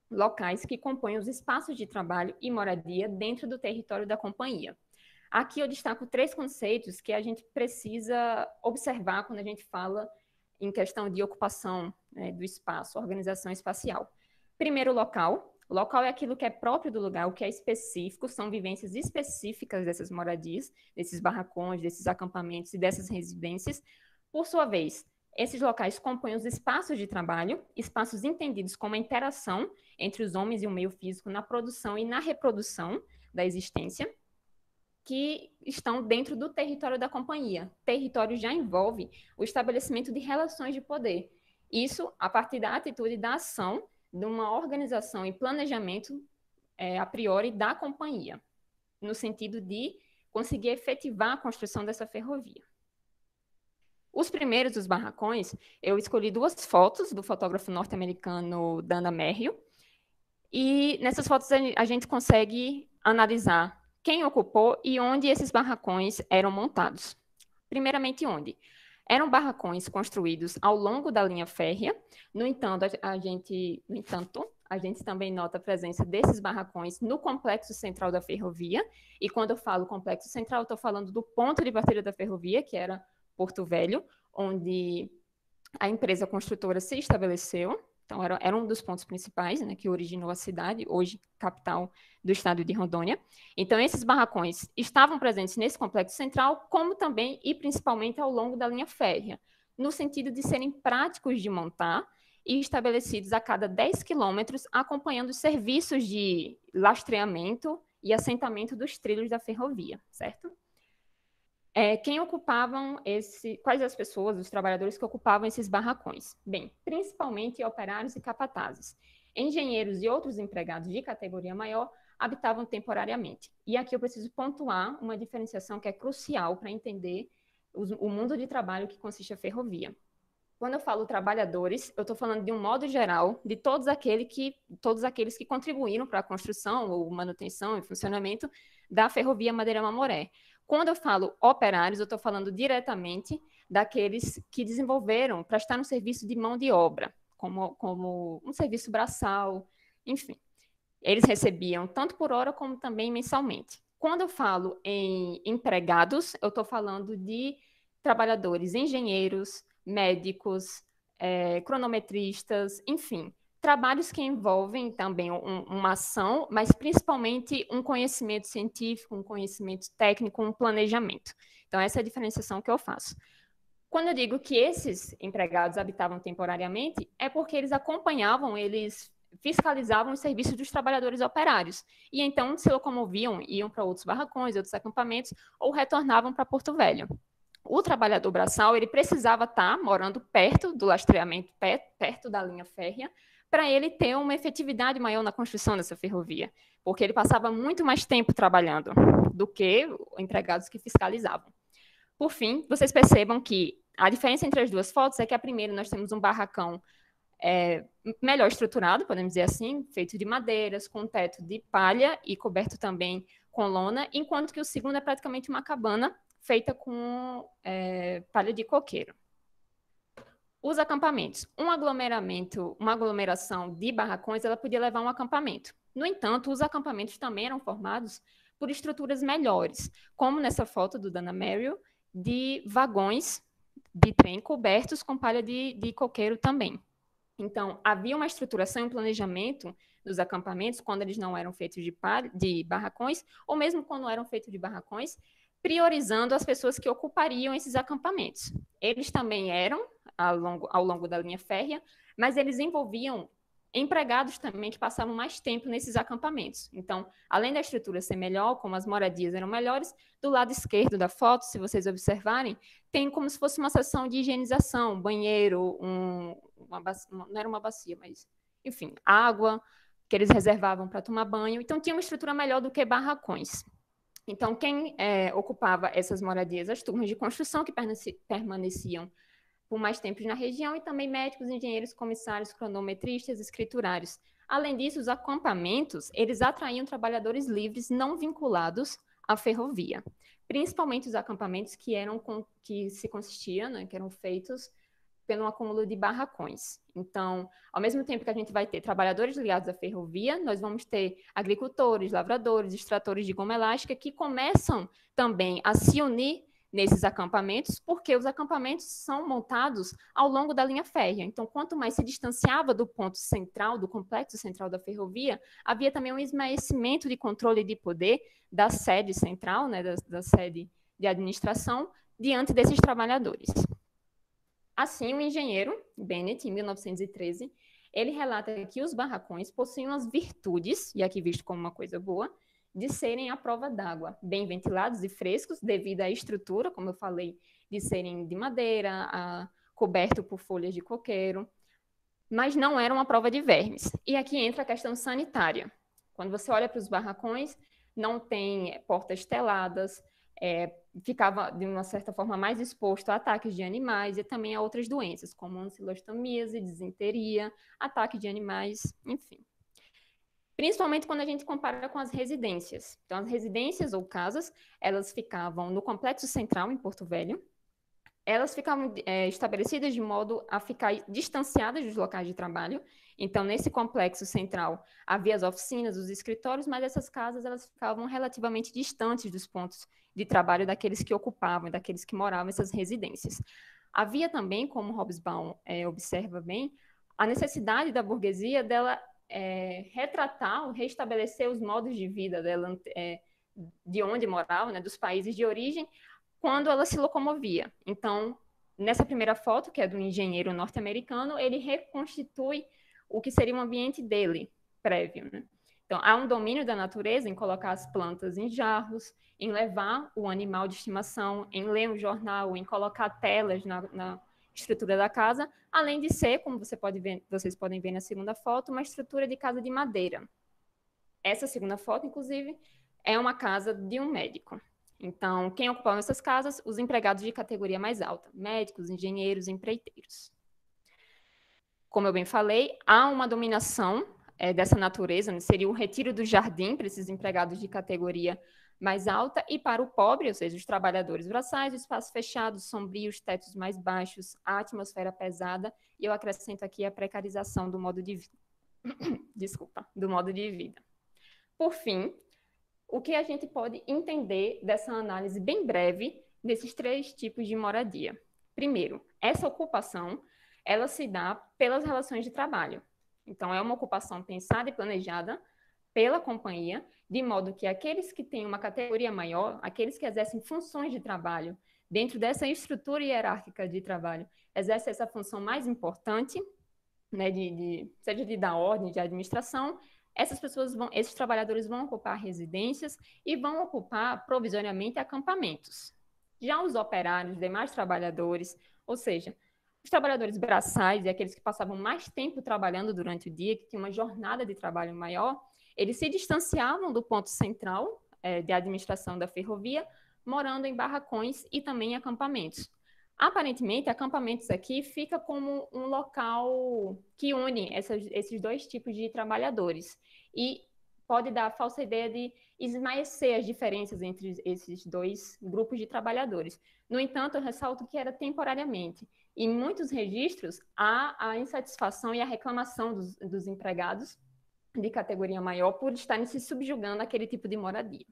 locais que compõem os espaços de trabalho e moradia dentro do território da companhia. Aqui eu destaco 3 conceitos que a gente precisa observar quando a gente fala em questão de ocupação, né, do espaço, organização espacial. Primeiro, local. O local é aquilo que é próprio do lugar, o que é específico, são vivências específicas dessas moradias, desses barracões, desses acampamentos e dessas residências. Por sua vez, esses locais compõem os espaços de trabalho, espaços entendidos como a interação entre os homens e o meio físico na produção e na reprodução da existência, que estão dentro do território da companhia. Território já envolve o estabelecimento de relações de poder. Isso a partir da atitude e da ação de uma organização e planejamento a priori da companhia, no sentido de conseguir efetivar a construção dessa ferrovia. Os primeiros, os barracões, eu escolhi 2 fotos do fotógrafo norte-americano Dana Merrill. E nessas fotos a gente consegue analisar quem ocupou e onde esses barracões eram montados. Primeiramente, onde? Eram barracões construídos ao longo da linha férrea. No entanto, a gente também nota a presença desses barracões no complexo central da ferrovia. E quando eu falo complexo central, eu estou falando do ponto de partida da ferrovia, que era Porto Velho, onde a empresa construtora se estabeleceu. Então, era um dos pontos principais, né, que originou a cidade, hoje capital do estado de Rondônia. Então, esses barracões estavam presentes nesse complexo central, como também e principalmente ao longo da linha férrea, no sentido de serem práticos de montar e estabelecidos a cada 10 quilômetros, acompanhando os serviços de lastreamento e assentamento dos trilhos da ferrovia, certo? Quem ocupavam quais as pessoas, os trabalhadores que ocupavam esses barracões? Bem, principalmente operários e capatazes. Engenheiros e outros empregados de categoria maior habitavam temporariamente. E aqui eu preciso pontuar uma diferenciação que é crucial para entender o mundo de trabalho que consiste a ferrovia. Quando eu falo trabalhadores, eu estou falando de um modo geral de todos aqueles que contribuíram para a construção ou manutenção e funcionamento da ferrovia Madeira-Mamoré. Quando eu falo operários, eu estou falando diretamente daqueles que desenvolveram, prestaram serviço de mão de obra, como um serviço braçal, enfim. Eles recebiam tanto por hora como também mensalmente. Quando eu falo em empregados, eu estou falando de trabalhadores, engenheiros, médicos, cronometristas, enfim, trabalhos que envolvem também uma ação, mas principalmente um conhecimento científico, um conhecimento técnico, um planejamento. Então, essa é a diferenciação que eu faço. Quando eu digo que esses empregados habitavam temporariamente, é porque eles acompanhavam, eles fiscalizavam os serviços dos trabalhadores operários. E então se locomoviam, iam para outros barracões, outros acampamentos, ou retornavam para Porto Velho. O trabalhador braçal, ele precisava estar morando perto do lastreamento, perto da linha férrea, para ele ter uma efetividade maior na construção dessa ferrovia, porque ele passava muito mais tempo trabalhando do que empregados que fiscalizavam. Por fim, vocês percebam que a diferença entre as duas fotos é que a primeira nós temos um barracão melhor estruturado, podemos dizer assim, feito de madeiras, com teto de palha e coberto também com lona, enquanto que o segundo é praticamente uma cabana feita com palha de coqueiro. Os acampamentos. Uma aglomeração de barracões, ela podia levar a um acampamento. No entanto, os acampamentos também eram formados por estruturas melhores, como nessa foto do Dana Merrill, de vagões de trem cobertos com palha de coqueiro também. Então, havia uma estruturação e um planejamento dos acampamentos, quando eles não eram feitos de barracões, ou mesmo quando eram feitos de barracões, priorizando as pessoas que ocupariam esses acampamentos. Eles também eram, ao longo da linha férrea, mas eles envolviam empregados também que passavam mais tempo nesses acampamentos. Então, além da estrutura ser melhor, como as moradias eram melhores, do lado esquerdo da foto, se vocês observarem, tem como se fosse uma seção de higienização, um banheiro, não era uma bacia, mas, enfim, água que eles reservavam para tomar banho. Então, tinha uma estrutura melhor do que barracões. Então, quem ocupava essas moradias? As turmas de construção que permaneciam por mais tempo na região e também médicos, engenheiros, comissários, cronometristas, escriturários. Além disso, os acampamentos, eles atraíam trabalhadores livres não vinculados à ferrovia, principalmente os acampamentos que se consistiam, né, que eram feitos pelo acúmulo de barracões. Então, ao mesmo tempo que a gente vai ter trabalhadores ligados à ferrovia, nós vamos ter agricultores, lavradores, extratores de goma elástica que começam também a se unir nesses acampamentos, porque os acampamentos são montados ao longo da linha férrea. Então, quanto mais se distanciava do ponto central, do complexo central da ferrovia, havia também um esmaecimento de controle de poder da sede central, né, da sede de administração, diante desses trabalhadores. Assim, o engenheiro Bennett, em 1913, ele relata que os barracões possuíam as virtudes, e aqui visto como uma coisa boa, de serem à prova d'água, bem ventilados e frescos, devido à estrutura, como eu falei, de serem de madeira, coberto por folhas de coqueiro, mas não eram à prova de vermes. E aqui entra a questão sanitária. Quando você olha para os barracões, não tem portas teladas, ficava, de uma certa forma, mais exposto a ataques de animais e também a outras doenças, como ancilostomíase, disenteria, ataque de animais, enfim. principalmente quando a gente compara com as residências. Então, as residências ou casas, elas ficavam no Complexo Central, em Porto Velho. Elas ficavam estabelecidas de modo a ficar distanciadas dos locais de trabalho. Então, nesse complexo central, havia as oficinas, os escritórios, mas essas casas elas ficavam relativamente distantes dos pontos de trabalho daqueles que ocupavam, daqueles que moravam nessas residências. Havia também, como Hobsbawm observa bem, a necessidade da burguesia dela retratar ou restabelecer os modos de vida dela, de onde morava, né, dos países de origem, quando ela se locomovia. Então, nessa primeira foto, que é do engenheiro norte-americano, ele reconstitui o que seria o ambiente dele, prévio, né? Então, há um domínio da natureza em colocar as plantas em jarros, em levar o animal de estimação, em ler um jornal, em colocar telas na estrutura da casa, além de ser, como vocês podem ver na segunda foto, uma estrutura de casa de madeira. Essa segunda foto, inclusive, é uma casa de um médico. Então, quem ocupava essas casas? Os empregados de categoria mais alta, médicos, engenheiros, empreiteiros. Como eu bem falei, há uma dominação dessa natureza, né? Seria o retiro do jardim para esses empregados de categoria mais alta, e para o pobre, ou seja, os trabalhadores braçais, o espaço fechado, sombrio, os tetos mais baixos, a atmosfera pesada, e eu acrescento aqui a precarização do modo de vida. do modo de vida. Por fim, o que a gente pode entender dessa análise bem breve desses 3 tipos de moradia? Primeiro, essa ocupação, ela se dá pelas relações de trabalho. Então, é uma ocupação pensada e planejada pela companhia, de modo que aqueles que têm uma categoria maior, aqueles que exercem funções de trabalho dentro dessa estrutura hierárquica de trabalho, exercem essa função mais importante, né, seja de dar ordem, de administração. Esses trabalhadores vão ocupar residências e vão ocupar provisoriamente acampamentos. Já os operários, demais trabalhadores, ou seja, os trabalhadores braçais e aqueles que passavam mais tempo trabalhando durante o dia, que tinham uma jornada de trabalho maior, eles se distanciavam do ponto central de administração da ferrovia, morando em barracões e também em acampamentos. Aparentemente, acampamentos aqui fica como um local que une esses 2 tipos de trabalhadores e pode dar a falsa ideia de esmaecer as diferenças entre esses 2 grupos de trabalhadores. No entanto, eu ressalto que era temporariamente. Em muitos registros, há a insatisfação e a reclamação dos empregados de categoria maior por estarem se subjugando àquele tipo de moradia.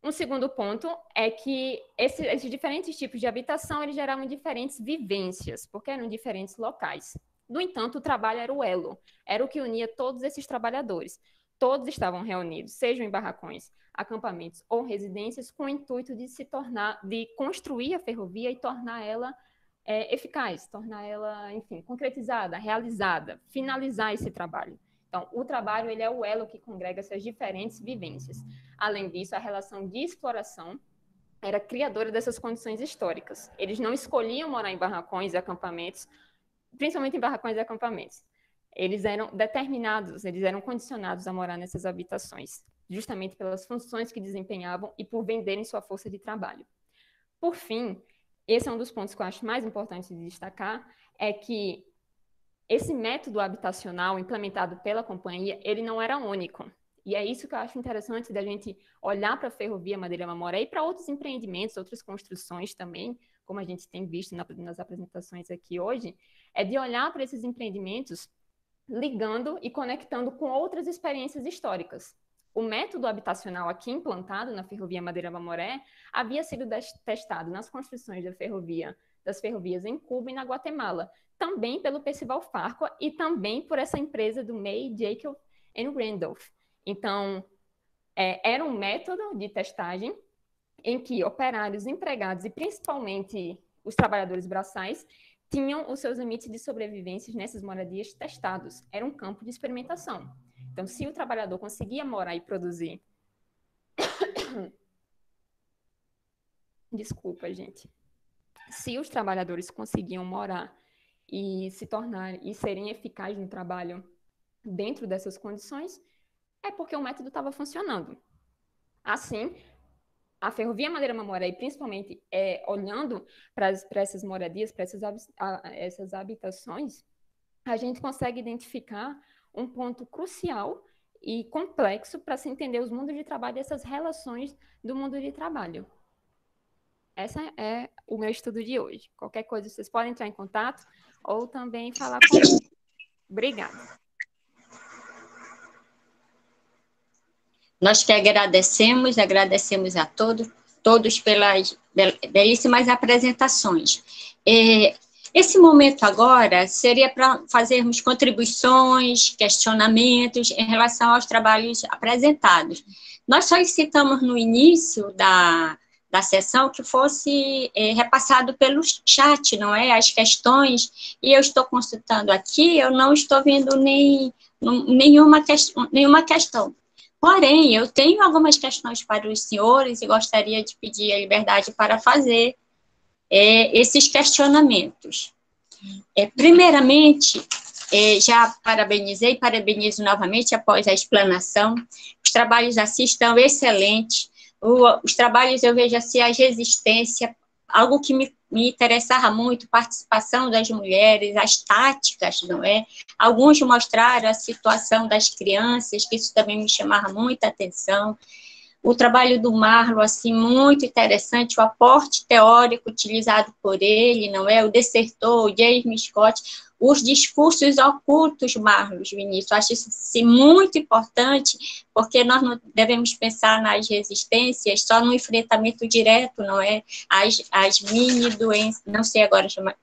Um segundo ponto é que esses diferentes tipos de habitação eles geravam diferentes vivências, porque eram diferentes locais. No entanto, o trabalho era o elo, era o que unia todos esses trabalhadores. Todos estavam reunidos, sejam em barracões, acampamentos ou residências, com o intuito de construir a ferrovia e tornar ela eficaz, tornar ela, enfim, concretizada, realizada, finalizar esse trabalho. Então, o trabalho ele é o elo que congrega essas diferentes vivências. Além disso, a relação de exploração era criadora dessas condições históricas. Eles não escolhiam morar em barracões e acampamentos, principalmente em barracões e acampamentos. Eles eram determinados, eles eram condicionados a morar nessas habitações, justamente pelas funções que desempenhavam e por venderem sua força de trabalho. Por fim, esse é um dos pontos que eu acho mais importante de destacar, é que esse método habitacional implementado pela companhia, ele não era único. E é isso que eu acho interessante da gente olhar para a Ferrovia Madeira Mamoré e para outros empreendimentos, outras construções também, como a gente tem visto nas apresentações aqui hoje, é de olhar para esses empreendimentos ligando e conectando com outras experiências históricas. O método habitacional aqui implantado na Ferrovia Madeira Mamoré havia sido testado nas construções das ferrovias em Cuba e na Guatemala, também pelo Percival Farquhar e também por essa empresa do May, Jacob and Randolph. Então, era um método de testagem em que operários, empregados e principalmente os trabalhadores braçais tinham os seus limites de sobrevivência nessas moradias testados. Era um campo de experimentação. Então, se o trabalhador conseguia morar e produzir... Desculpa, gente. Se os trabalhadores conseguiam morar e serem eficazes no trabalho dentro dessas condições, é porque o método estava funcionando. Assim, a Ferrovia Madeira Mamoré, e principalmente olhando para essas moradias, para essas habitações, a gente consegue identificar um ponto crucial e complexo para se entender os mundos de trabalho e essas relações do mundo de trabalho. Esse é o meu estudo de hoje. Qualquer coisa, vocês podem entrar em contato ou também falar comigo. Obrigada. Nós que agradecemos a todos pelas belíssimas apresentações. Esse momento agora seria para fazermos contribuições, questionamentos em relação aos trabalhos apresentados. Nós solicitamos no início da sessão que fosse repassado pelo chat, não é? As questões, e eu estou consultando aqui, eu não estou vendo nenhuma questão. Porém, eu tenho algumas questões para os senhores e gostaria de pedir a liberdade para fazer esses questionamentos. Primeiramente, já parabenizo novamente após a explanação. Os trabalhos assim estão excelentes. Os trabalhos, eu vejo assim, as resistências, algo que me interessava muito, participação das mulheres, as táticas, não é? Alguns mostraram a situação das crianças, que isso também me chamava muita atenção. O trabalho do Marlon, assim, muito interessante, o aporte teórico utilizado por ele, não é? O Dessertor, o James Scott, os discursos ocultos, Marlon, Vinícius, eu acho isso assim, muito importante, porque nós não devemos pensar nas resistências só no enfrentamento direto, não é? As mini doenças, não sei agora chamar.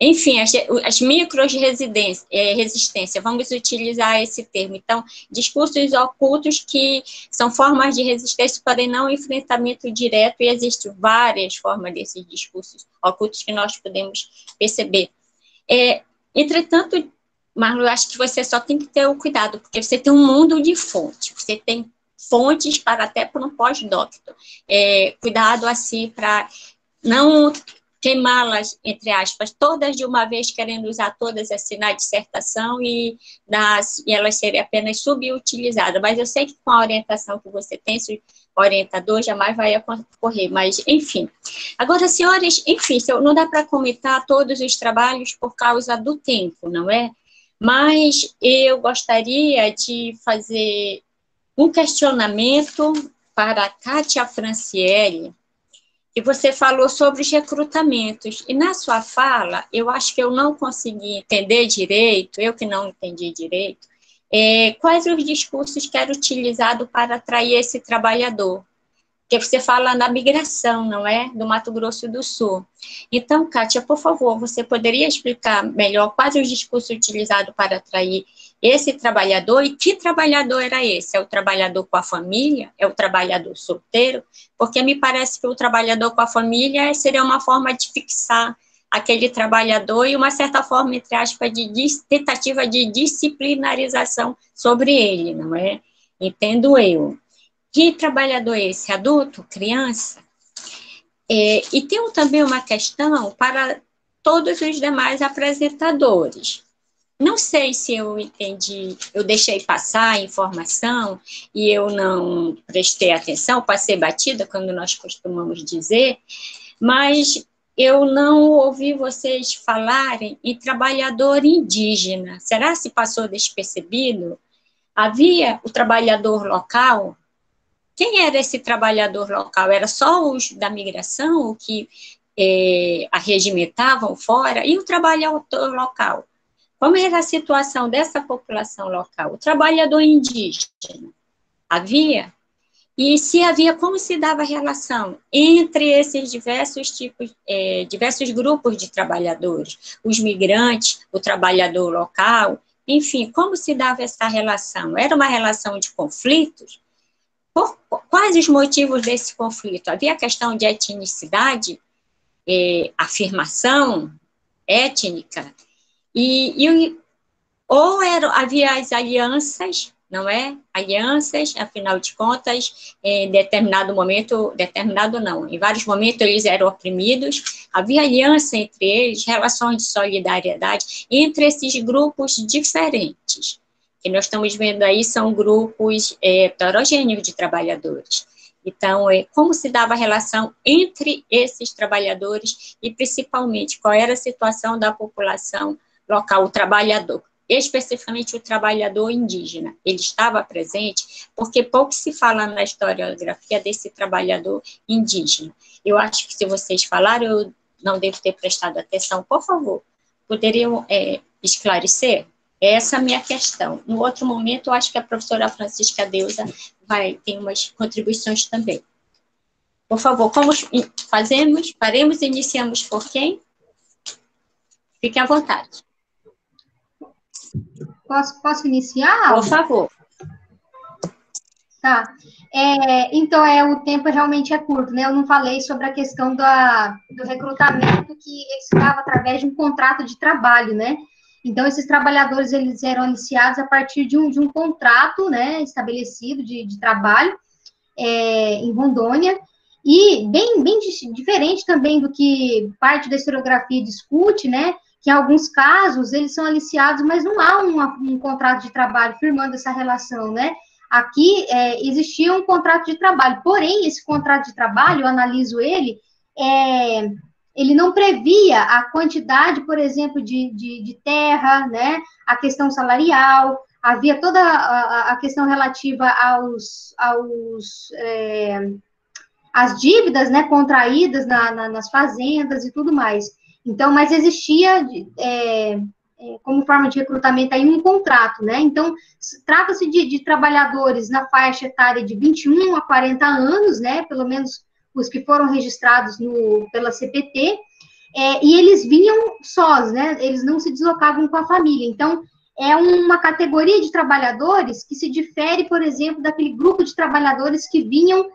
Enfim, as micro-resistência, vamos utilizar esse termo. Então, discursos ocultos que são formas de resistência, porém não enfrentamento direto, e existem várias formas desses discursos ocultos que nós podemos perceber. Entretanto, Marlon, eu acho que você só tem que ter o cuidado, porque você tem um mundo de fontes, você tem fontes até para um pós-doutor. Cuidado, assim, para não queimá-las, entre aspas, todas de uma vez, querendo usar todas assim na dissertação e elas serem apenas subutilizadas. Mas eu sei que com a orientação que você tem, o orientador jamais vai ocorrer, mas, enfim. Agora, senhores, enfim, não dá para comentar todos os trabalhos por causa do tempo, não é? Mas eu gostaria de fazer um questionamento para a Kátia Franciele, que você falou sobre os recrutamentos, e na sua fala, eu acho que eu não consegui entender direito, eu que não entendi direito, quais os discursos que eram utilizados para atrair esse trabalhador, porque você fala na migração, não é? Do Mato Grosso do Sul. Então, Kátia, por favor, você poderia explicar melhor quais os discursos utilizados para atrair esse trabalhador, e que trabalhador era esse? É o trabalhador com a família? É o trabalhador solteiro? Porque me parece que o trabalhador com a família seria uma forma de fixar aquele trabalhador e uma certa forma, entre aspas, de tentativa de disciplinarização sobre ele, não é? Entendo eu. Que trabalhador é esse? Adulto? Criança? E tem também uma questão para todos os demais apresentadores. Não sei se eu entendi, eu deixei passar a informação e eu não prestei atenção, passei batida, quando nós costumamos dizer, mas eu não ouvi vocês falarem em trabalhador indígena. Será que passou despercebido? Havia o trabalhador local? Quem era esse trabalhador local? Era só os da migração, o que arregimentavam fora? E o trabalhador local? Como era a situação dessa população local? O trabalhador indígena? Havia? E se havia, como se dava a relação entre esses diversos tipos, diversos grupos de trabalhadores? Os migrantes, o trabalhador local, enfim, como se dava essa relação? Era uma relação de conflitos? Quais os motivos desse conflito? Havia a questão de etnicidade, afirmação étnica, ou havia as alianças, não é? Alianças, afinal de contas, em determinado momento, em vários momentos eles eram oprimidos, havia aliança entre eles, relações de solidariedade entre esses grupos diferentes. O que nós estamos vendo aí são grupos heterogêneos de trabalhadores. Então, como se dava a relação entre esses trabalhadores e, principalmente, qual era a situação da população local, o trabalhador. especificamente o trabalhador indígena. Ele estava presente, porque pouco se fala na historiografia desse trabalhador indígena. Eu acho que se vocês falaram, eu não devo ter prestado atenção. Por favor, poderiam esclarecer? Essa é a minha questão. No outro momento, eu acho que a professora Francisca Deusa ter umas contribuições também. Por favor, como faremos, iniciamos por quem? Fiquem à vontade. Posso iniciar? Por favor. Tá. Então, o tempo realmente é curto, né? Eu não falei sobre a questão do recrutamento que se dava através de um contrato de trabalho, né? Então, esses trabalhadores, eles eram aliciados a partir de um contrato, né, estabelecido de trabalho em Rondônia, e bem diferente também do que parte da historiografia discute, né, que em alguns casos eles são aliciados, mas não há um contrato de trabalho firmando essa relação, né? Aqui existia um contrato de trabalho, porém, esse contrato de trabalho, eu analiso ele não previa a quantidade, por exemplo, de terra, né, a questão salarial, havia toda a questão relativa às dívidas, né, contraídas nas fazendas e tudo mais. Então, mas existia, como forma de recrutamento, aí um contrato, né? Então, trata-se de trabalhadores na faixa etária de 21 a 40 anos, né, pelo menos os que foram registrados pela CPT, e eles vinham sós, né? Eles não se deslocavam com a família. Então, é uma categoria de trabalhadores que se difere, por exemplo, daquele grupo de trabalhadores que vinham,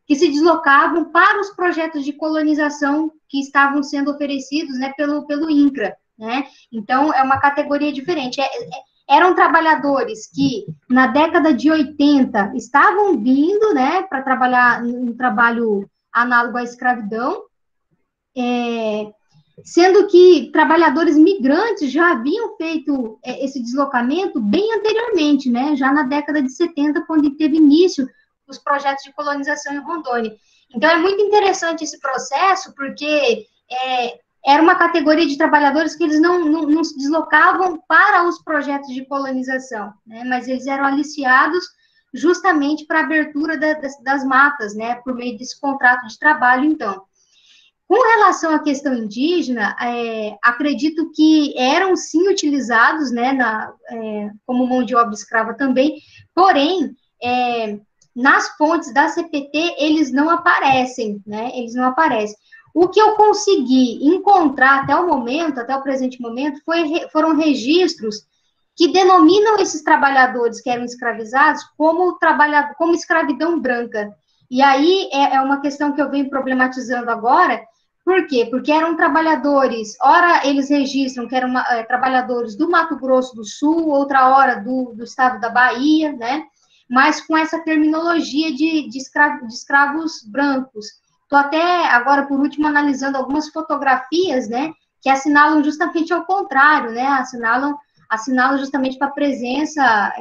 que se deslocavam para os projetos de colonização que estavam sendo oferecidos, né, pelo INCRA, né? Então, é uma categoria diferente. Eram trabalhadores que, na década de 80, estavam vindo, né, para trabalhar um trabalho análogo à escravidão, sendo que trabalhadores migrantes já haviam feito esse deslocamento bem anteriormente, né, já na década de 70, quando teve início os projetos de colonização em Rondônia. Então, é muito interessante esse processo, porque era uma categoria de trabalhadores que eles não se deslocavam para os projetos de colonização, né, mas eles eram aliciados justamente para a abertura das matas, né, por meio desse contrato de trabalho, então. Com relação à questão indígena, acredito que eram sim utilizados, né, como mão de obra escrava também, porém, nas fontes da CPT, eles não aparecem, né, eles não aparecem. O que eu consegui encontrar até o presente momento, foram registros que denominam esses trabalhadores que eram escravizados como escravidão branca. E aí é uma questão que eu venho problematizando agora. Por quê? Porque eram trabalhadores, ora eles registram que eram trabalhadores do Mato Grosso do Sul, outra hora do estado da Bahia, né? Mas com essa terminologia de escravos brancos. Estou até, agora, por último, analisando algumas fotografias, né, que assinalam justamente ao contrário, né? Assinalam justamente para a presença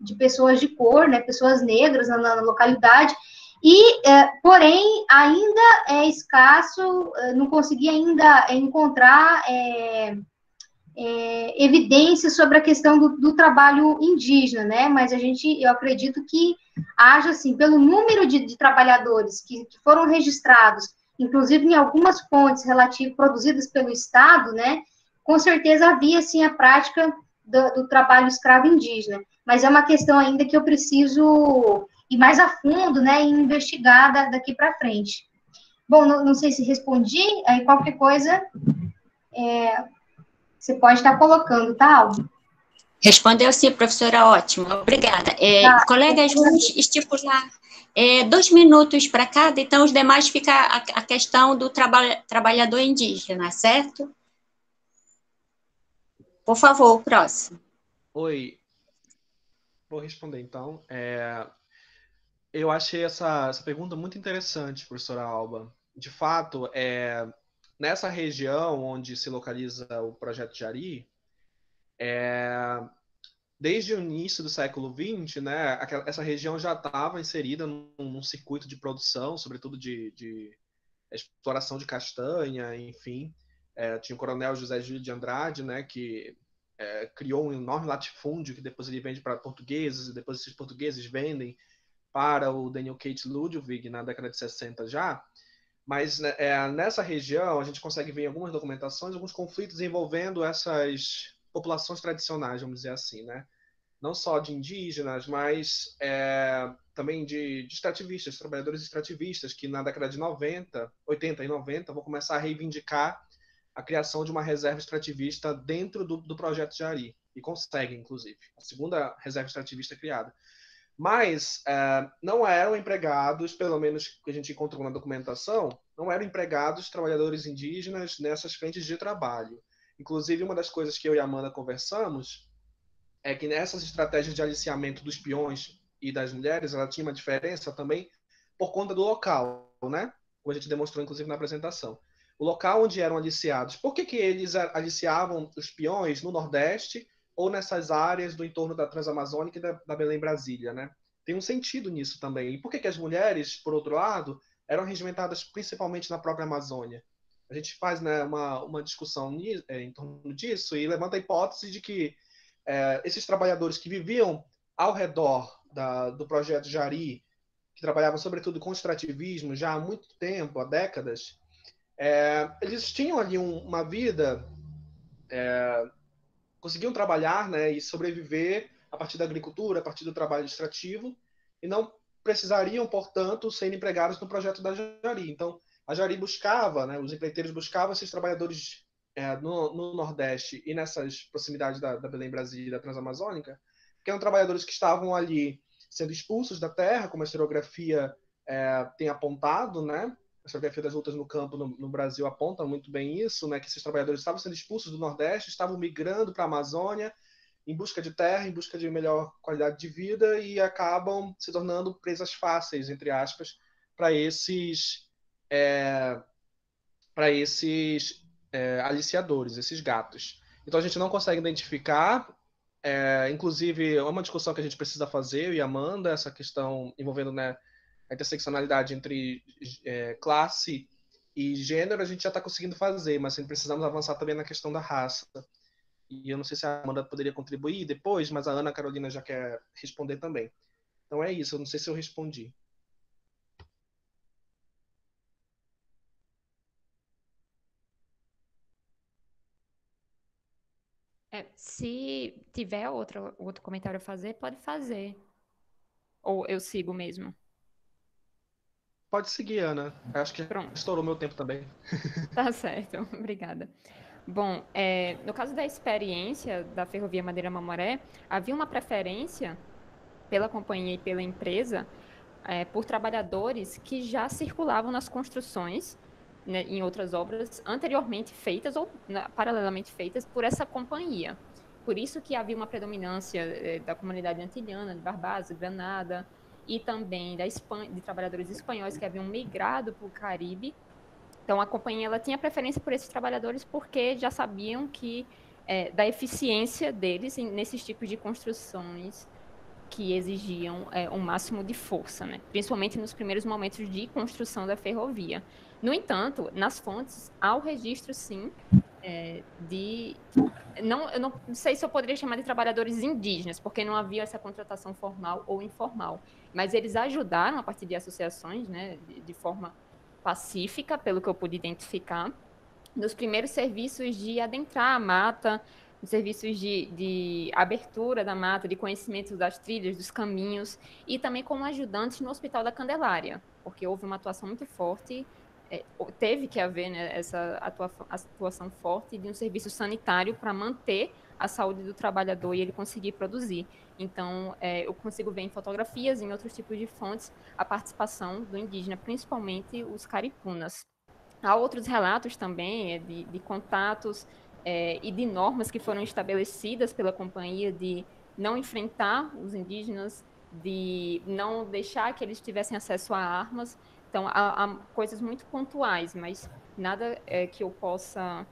de pessoas de cor, né, pessoas negras na localidade. E, porém, ainda é escasso, não consegui ainda encontrar evidências sobre a questão do trabalho indígena, né? Mas eu acredito que haja, assim, pelo número de trabalhadores que foram registrados, inclusive em algumas fontes produzidas pelo Estado, né? Com certeza havia, sim, a prática do trabalho escravo indígena. Mas é uma questão ainda que eu preciso ir mais a fundo, né, e investigar daqui para frente. Bom, não sei se respondi, aí qualquer coisa você pode estar colocando, tá, Aldo? Respondeu sim, professora, ótimo, obrigada. Colegas, vamos estipular 2 minutos para cada, então os demais fica a questão do trabalhador indígena, certo? Por favor, o próximo. Oi, vou responder então. Eu achei essa pergunta muito interessante, professora Alba. De fato, nessa região onde se localiza o Projeto Jari, desde o início do século XX, né, essa região já estava inserida num circuito de produção, sobretudo de exploração de castanha, enfim. Tinha o coronel José Júlio de Andrade, né, que criou um enorme latifúndio que depois ele vende para portugueses, e depois esses portugueses vendem para o Daniel Kate Ludwig na década de 60 já. Mas nessa região a gente consegue ver em algumas documentações alguns conflitos envolvendo essas populações tradicionais, vamos dizer assim, né? Não só de indígenas, mas também de extrativistas, trabalhadores extrativistas, que na década de 80 e 90 vão começar a reivindicar a criação de uma reserva extrativista dentro do projeto Jari, e conseguem, inclusive, a segunda reserva extrativista criada. Mas não eram empregados, pelo menos que a gente encontrou na documentação, não eram empregados trabalhadores indígenas nessas frentes de trabalho. Inclusive, uma das coisas que eu e a Amanda conversamos é que nessas estratégias de aliciamento dos peões e das mulheres, ela tinha uma diferença também por conta do local, né? Como a gente demonstrou, inclusive, na apresentação. O local onde eram aliciados. Por que eles aliciavam os peões no Nordeste ou nessas áreas do entorno da Transamazônica e da Belém-Brasília, né? Tem um sentido nisso também. E por que as mulheres, por outro lado, eram regimentadas principalmente na própria Amazônia? A gente faz, né, uma discussão em torno disso e levanta a hipótese de que esses trabalhadores que viviam ao redor do projeto Jari, que trabalhavam sobretudo com extrativismo já há muito tempo, há décadas, eles tinham ali uma vida, conseguiam trabalhar, né, e sobreviver a partir da agricultura, a partir do trabalho extrativo, e não precisariam, portanto, ser empregados no projeto da Jari. Então, a Jari buscava, né, os empreiteiros buscavam esses trabalhadores no Nordeste e nessas proximidades da Belém-Brasília e da Transamazônica, que eram trabalhadores que estavam ali sendo expulsos da terra, como a historiografia tem apontado, né? A historiografia das lutas no campo no Brasil aponta muito bem isso, né? Que esses trabalhadores estavam sendo expulsos do Nordeste, estavam migrando para a Amazônia em busca de terra, em busca de melhor qualidade de vida e acabam se tornando presas fáceis, entre aspas, para esses aliciadores, esses gatos. Então a gente não consegue identificar, inclusive é uma discussão que a gente precisa fazer, eu e a Amanda, essa questão envolvendo, né, a interseccionalidade entre classe e gênero, a gente já está conseguindo fazer, mas precisamos avançar também na questão da raça. E eu não sei se a Amanda poderia contribuir depois, mas a Ana Carolina já quer responder também. Então é isso, eu não sei se eu respondi. Se tiver outro comentário a fazer, pode fazer. Ou eu sigo mesmo? Pode seguir, Ana. Acho que Pronto. estourou meu tempo também. Tá certo, obrigada. Bom, no caso da experiência da Ferrovia Madeira Mamoré, havia uma preferência pela companhia e pela empresa por trabalhadores que já circulavam nas construções, né, em outras obras anteriormente feitas ou paralelamente feitas por essa companhia. Por isso que havia uma predominância da comunidade antilhana, de Barbados, Granada, e também de trabalhadores espanhóis que haviam migrado para o Caribe. Então, a companhia ela tinha preferência por esses trabalhadores porque já sabiam que da eficiência deles nesses tipos de construções que exigiam um máximo de força, né? Principalmente nos primeiros momentos de construção da ferrovia. No entanto, nas fontes, há o registro, sim, eu não sei se eu poderia chamar de trabalhadores indígenas, porque não havia essa contratação formal ou informal, mas eles ajudaram, a partir de associações, né, de forma pacífica, pelo que eu pude identificar, nos primeiros serviços de adentrar a mata, nos serviços de abertura da mata, de conhecimento das trilhas, dos caminhos, e também como ajudantes no Hospital da Candelária, porque houve uma atuação muito forte, teve que haver, né, essa atuação forte de um serviço sanitário para manter a saúde do trabalhador e ele conseguir produzir. Então, eu consigo ver em fotografias, em outros tipos de fontes, a participação do indígena, principalmente os caripunas. Há outros relatos também de contatos e de normas que foram estabelecidas pela companhia de não enfrentar os indígenas, de não deixar que eles tivessem acesso a armas. Então, há coisas muito pontuais, mas nada que eu possa,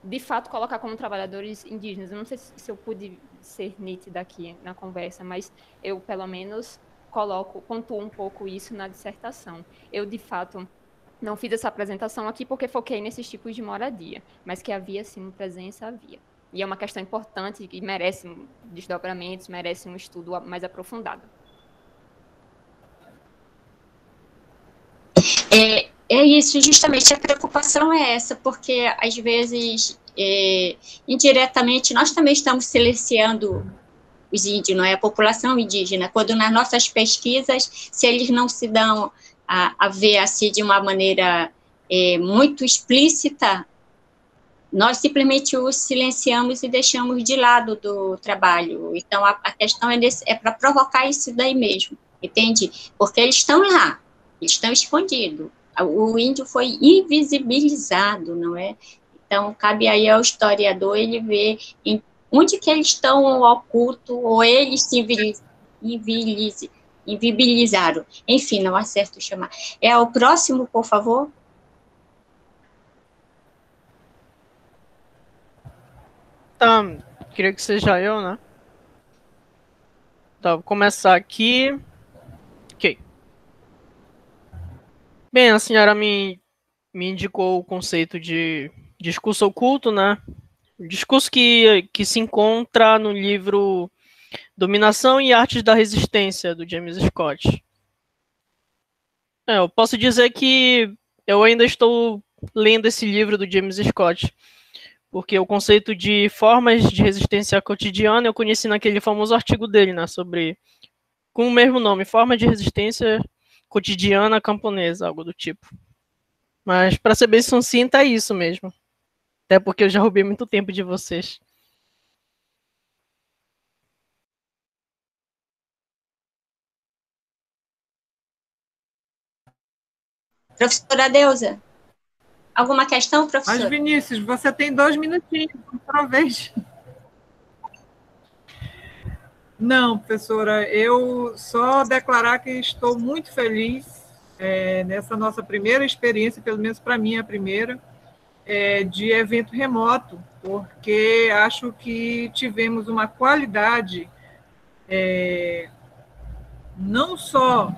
de fato, colocar como trabalhadores indígenas. Eu não sei se eu pude ser nítida aqui na conversa, mas eu, pelo menos, pontuo um pouco isso na dissertação. Eu, de fato, não fiz essa apresentação aqui porque foquei nesses tipos de moradia, mas que havia, sim, presença, havia. E é uma questão importante e merece desdobramentos, merece um estudo mais aprofundado. É isso, justamente a preocupação é essa, porque às vezes, indiretamente, nós também estamos silenciando os índios, não é? A população indígena, quando nas nossas pesquisas, se eles não se dão a ver assim de uma maneira muito explícita, nós simplesmente os silenciamos e deixamos de lado do trabalho. Então, a questão é para provocar isso daí mesmo, entende? Porque eles estão lá, eles estão escondidos. O índio foi invisibilizado, não é? Então, cabe aí ao historiador ele ver onde que eles estão ocultos, ou eles se invisibilizaram. Enfim, não acerto chamar. O próximo, por favor. Tá, queria que seja eu, né? Tá, vou começar aqui. Ok. Bem, a senhora me indicou o conceito de discurso oculto, né? O discurso que se encontra no livro Dominação e Artes da Resistência, do James Scott. Eu posso dizer que eu ainda estou lendo esse livro do James Scott, porque o conceito de formas de resistência cotidiana eu conheci naquele famoso artigo dele, né, com o mesmo nome, Formas de Resistência Cotidiana Camponesa, algo do tipo. Mas, para ser bem sucinta, é isso mesmo. Até porque eu já roubei muito tempo de vocês. Professora Deusa, alguma questão, professora? Mas, Vinícius, você tem 2 minutinhos, outra vez. Não, professora, eu só declarar que estou muito feliz nessa nossa primeira experiência, pelo menos para mim a primeira, de evento remoto, porque acho que tivemos uma qualidade não só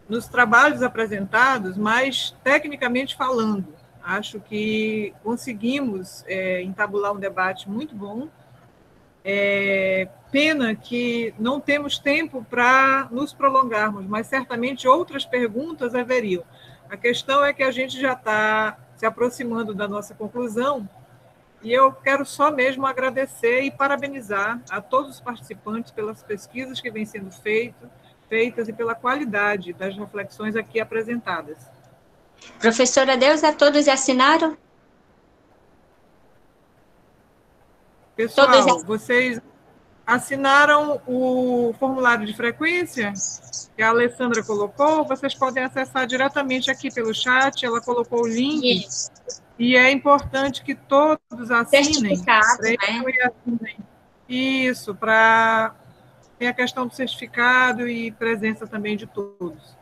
nos trabalhos apresentados, mas tecnicamente falando. Acho que conseguimos entabular um debate muito bom. Pena que não temos tempo para nos prolongarmos, mas certamente outras perguntas haveriam. A questão é que a gente já está se aproximando da nossa conclusão e eu quero só mesmo agradecer e parabenizar a todos os participantes pelas pesquisas que vêm sendo feitas e pela qualidade das reflexões aqui apresentadas. Professora Deusa, todos assinaram? Pessoal, vocês assinaram o formulário de frequência que a Alessandra colocou? Vocês podem acessar diretamente aqui pelo chat, ela colocou o link. Isso. E é importante que todos assinem. Certificado, né? Assinem. Isso, para ter a questão do certificado e presença também de todos.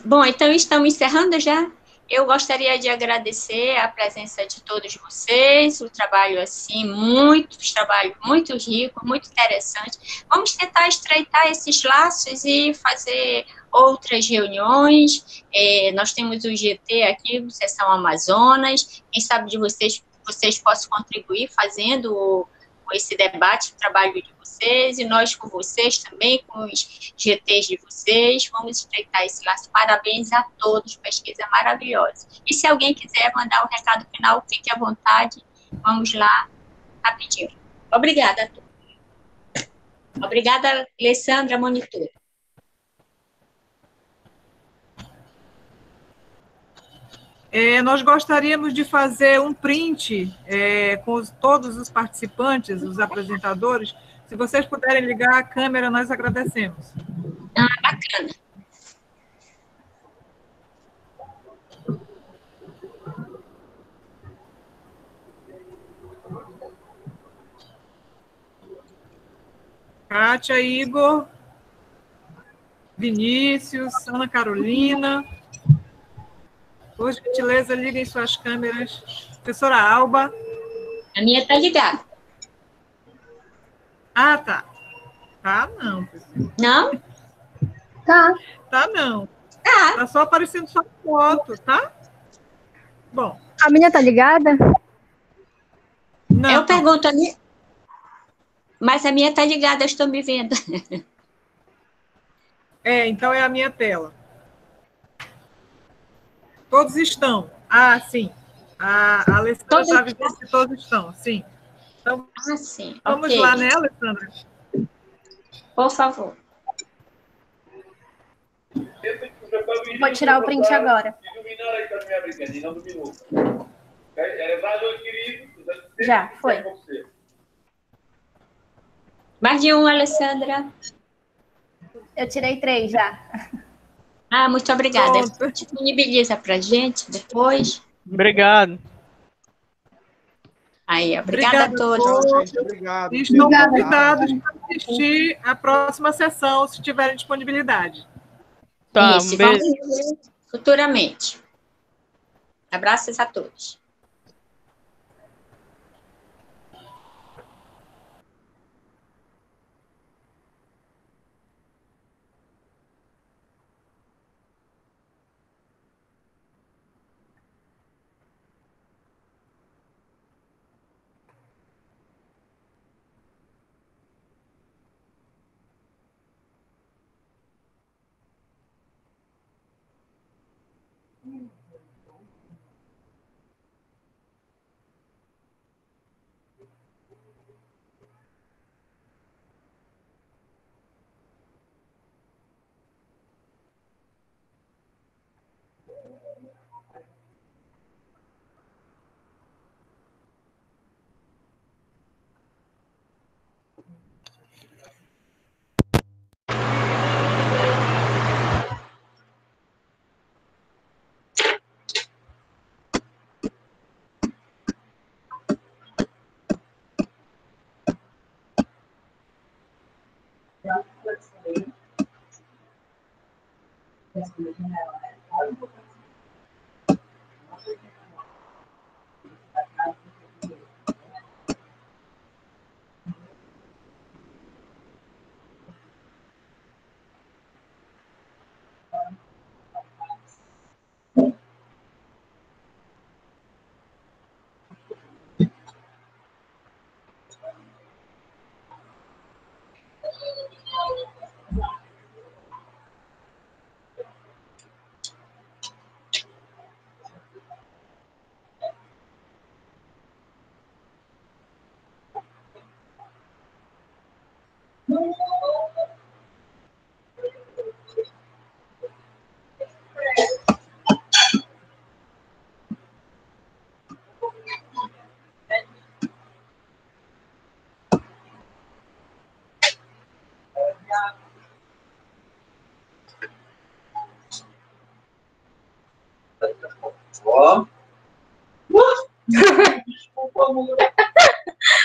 Bom, então estamos encerrando já. Eu gostaria de agradecer a presença de todos vocês, o trabalho assim, trabalho muito rico, muito interessante. Vamos tentar estreitar esses laços e fazer outras reuniões. Nós temos o GT aqui, Seção Amazonas. Quem sabe de vocês possam contribuir fazendo esse debate, o trabalho de vocês, e nós com vocês também, com os GTs de vocês, vamos estreitar esse laço. Parabéns a todos, pesquisa maravilhosa. E se alguém quiser mandar um recado final, fique à vontade, vamos lá, rapidinho. Obrigada a todos. Obrigada, Alessandra, monitora. Nós gostaríamos de fazer um print com todos os participantes, os apresentadores. Se vocês puderem ligar a câmera, nós agradecemos. Bacana. Kátia, Igor, Vinícius, Ana Carolina. Por gentileza, liguem suas câmeras. Professora Alba. A minha está ligada. Ah, tá. Tá, não, professora. Não? Tá. Tá, não. Tá. Tá só aparecendo sua foto, tá? Bom. A minha tá ligada? Eu pergunto a minha... Mas a minha está ligada, eu estou me vendo. Então é a minha tela. Todos estão. Ah, sim. A Alessandra está avisando que todos estão, sim. Então, sim. Vamos Okay. lá, né, Alessandra? Por favor. Vou tirar o print agora. Já, foi. Mais de um, Alessandra. Eu tirei 3 já. Ah, muito obrigada. Disponibiliza para a gente depois. Obrigado. Aí, obrigada a todos. Obrigado. Estão convidados para assistir a próxima sessão, se tiverem disponibilidade. Tá, Isso, vamos ver futuramente. Abraços a todos.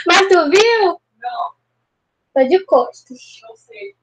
Mas tu viu? Não. Tô de costas. Não sei.